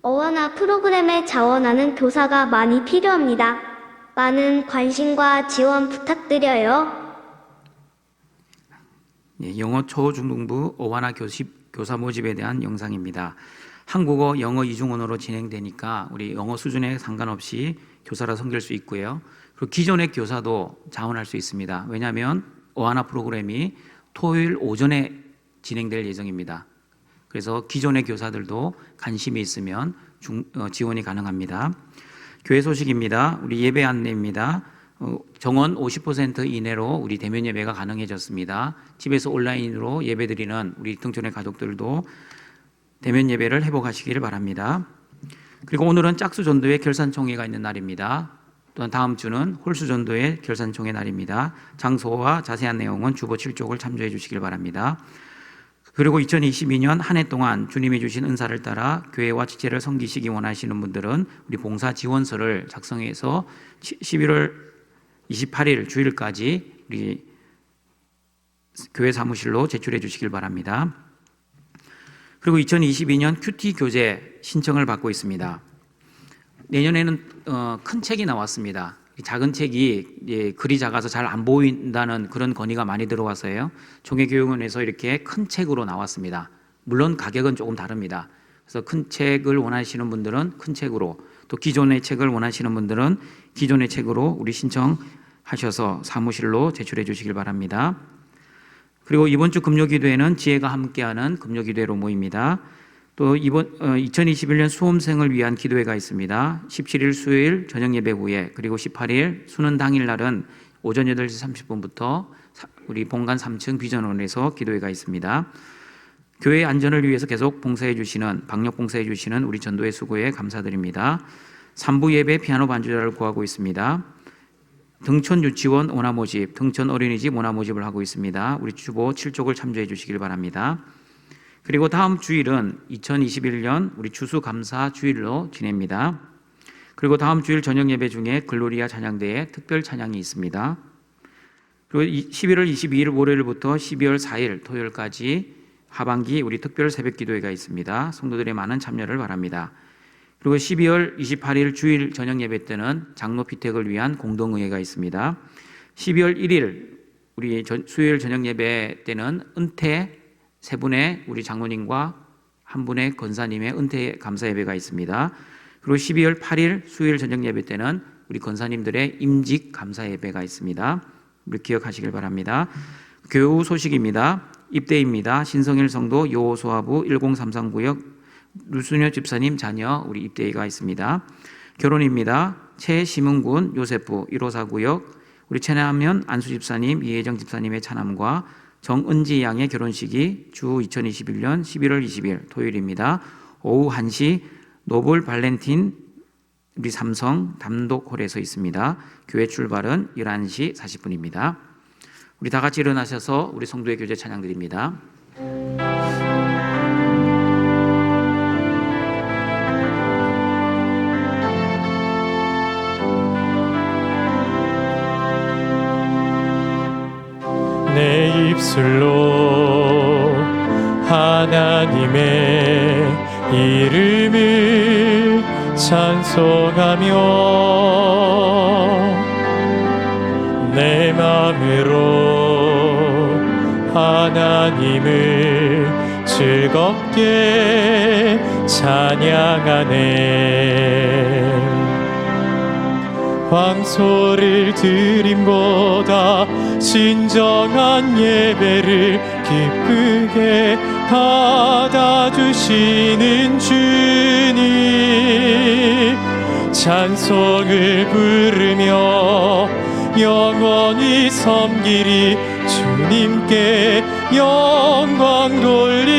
어하나 프로그램에 자원하는 교사가 많이 필요합니다. 많은 관심과 지원 부탁드려요. 영어 초중등부 어와나 교사 모집에 대한 영상입니다. 한국어, 영어 이중 언어로 진행되니까 우리 영어 수준에 상관없이 교사라 섬길 수 있고요. 그리고 기존의 교사도 자원할 수 있습니다. 왜냐하면 어와나 프로그램이 토요일 오전에 진행될 예정입니다. 그래서 기존의 교사들도 관심이 있으면 지원이 가능합니다. 교회 소식입니다. 우리 예배 안내입니다. 정원 50% 이내로 우리 대면 예배가 가능해졌습니다. 집에서 온라인으로 예배드리는 우리 등촌의 가족들도 대면 예배를 회복하시기를 바랍니다. 그리고 오늘은 짝수전도회 결산총회가 있는 날입니다. 또한 다음 주는 홀수전도회 결산총회 날입니다. 장소와 자세한 내용은 주보 7쪽을 참조해 주시길 바랍니다. 그리고 2022년 한 해 동안 주님이 주신 은사를 따라 교회와 지체를 섬기시기 원하시는 분들은 우리 봉사 지원서를 작성해서 11월 28일 주일까지 우리 교회 사무실로 제출해 주시길 바랍니다. 그리고 2022년 큐티 교재 신청을 받고 있습니다. 내년에는 큰 책이 나왔습니다. 작은 책이 글이 작아서 잘 안 보인다는 그런 건의가 많이 들어와서요. 종회교육원에서 이렇게 큰 책으로 나왔습니다. 물론 가격은 조금 다릅니다. 그래서 큰 책을 원하시는 분들은 큰 책으로, 또 기존의 책을 원하시는 분들은 기존의 책으로 우리 신청하셔서 사무실로 제출해 주시길 바랍니다. 그리고 이번 주 금요기도회는 지혜가 함께하는 금요기도회로 모입니다. 또 이번 2021년 수험생을 위한 기도회가 있습니다. 17일 수요일 저녁 예배 후에, 그리고 18일 수능 당일 날은 오전 8시 30분부터 우리 본관 3층 비전원에서 기도회가 있습니다. 교회 안전을 위해서 계속 봉사해 주시는, 방역 봉사해 주시는 우리 전도회 수고에 감사드립니다. 3부 예배 피아노 반주자를 구하고 있습니다. 등촌 유치원 오나 모집, 등촌 어린이집 오나 모집을 하고 있습니다. 우리 주보 7쪽을 참조해 주시길 바랍니다. 그리고 다음 주일은 2021년 우리 추수감사 주일로 지냅니다. 그리고 다음 주일 저녁 예배 중에 글로리아 찬양대에 특별 찬양이 있습니다. 그리고 11월 22일 월요일부터 12월 4일 토요일까지 하반기 우리 특별 새벽 기도회가 있습니다. 성도들의 많은 참여를 바랍니다. 그리고 12월 28일 주일 저녁 예배 때는 장로 피택을 위한 공동의회가 있습니다. 12월 1일 우리 수요일 저녁 예배 때는 은퇴 세 분의 우리 장로님과 한 분의 권사님의 은퇴 감사 예배가 있습니다. 그리고 12월 8일 수요일 저녁 예배 때는 우리 권사님들의 임직 감사 예배가 있습니다. 우리 기억하시길 바랍니다. 교우 소식입니다. 입대입니다. 신성일 성도 요소하부 1033구역 루스녀 집사님 자녀 우리 입대가 있습니다. 결혼입니다. 최심은군 요세프 154구역 우리 최남현 안수 집사님 이혜정 집사님의 차남과 정은지 양의 결혼식이 주 2021년 11월 20일 토요일입니다. 오후 1시 노블 발렌틴 우리 삼성 담독홀에서 있습니다. 교회 출발은 11시 40분입니다. 우리 다 같이 일어나셔서 우리 성도의 교제 찬양 드립니다. 내 입술로 하나님의 이름을 찬송하며 내 마음으로 하나님을 즐겁게 찬양하네. 황소를 드림보다 진정한 예배를 기쁘게 받아주시는 주님, 찬송을 부르며 영원히 섬기리. 주님께 영광 돌리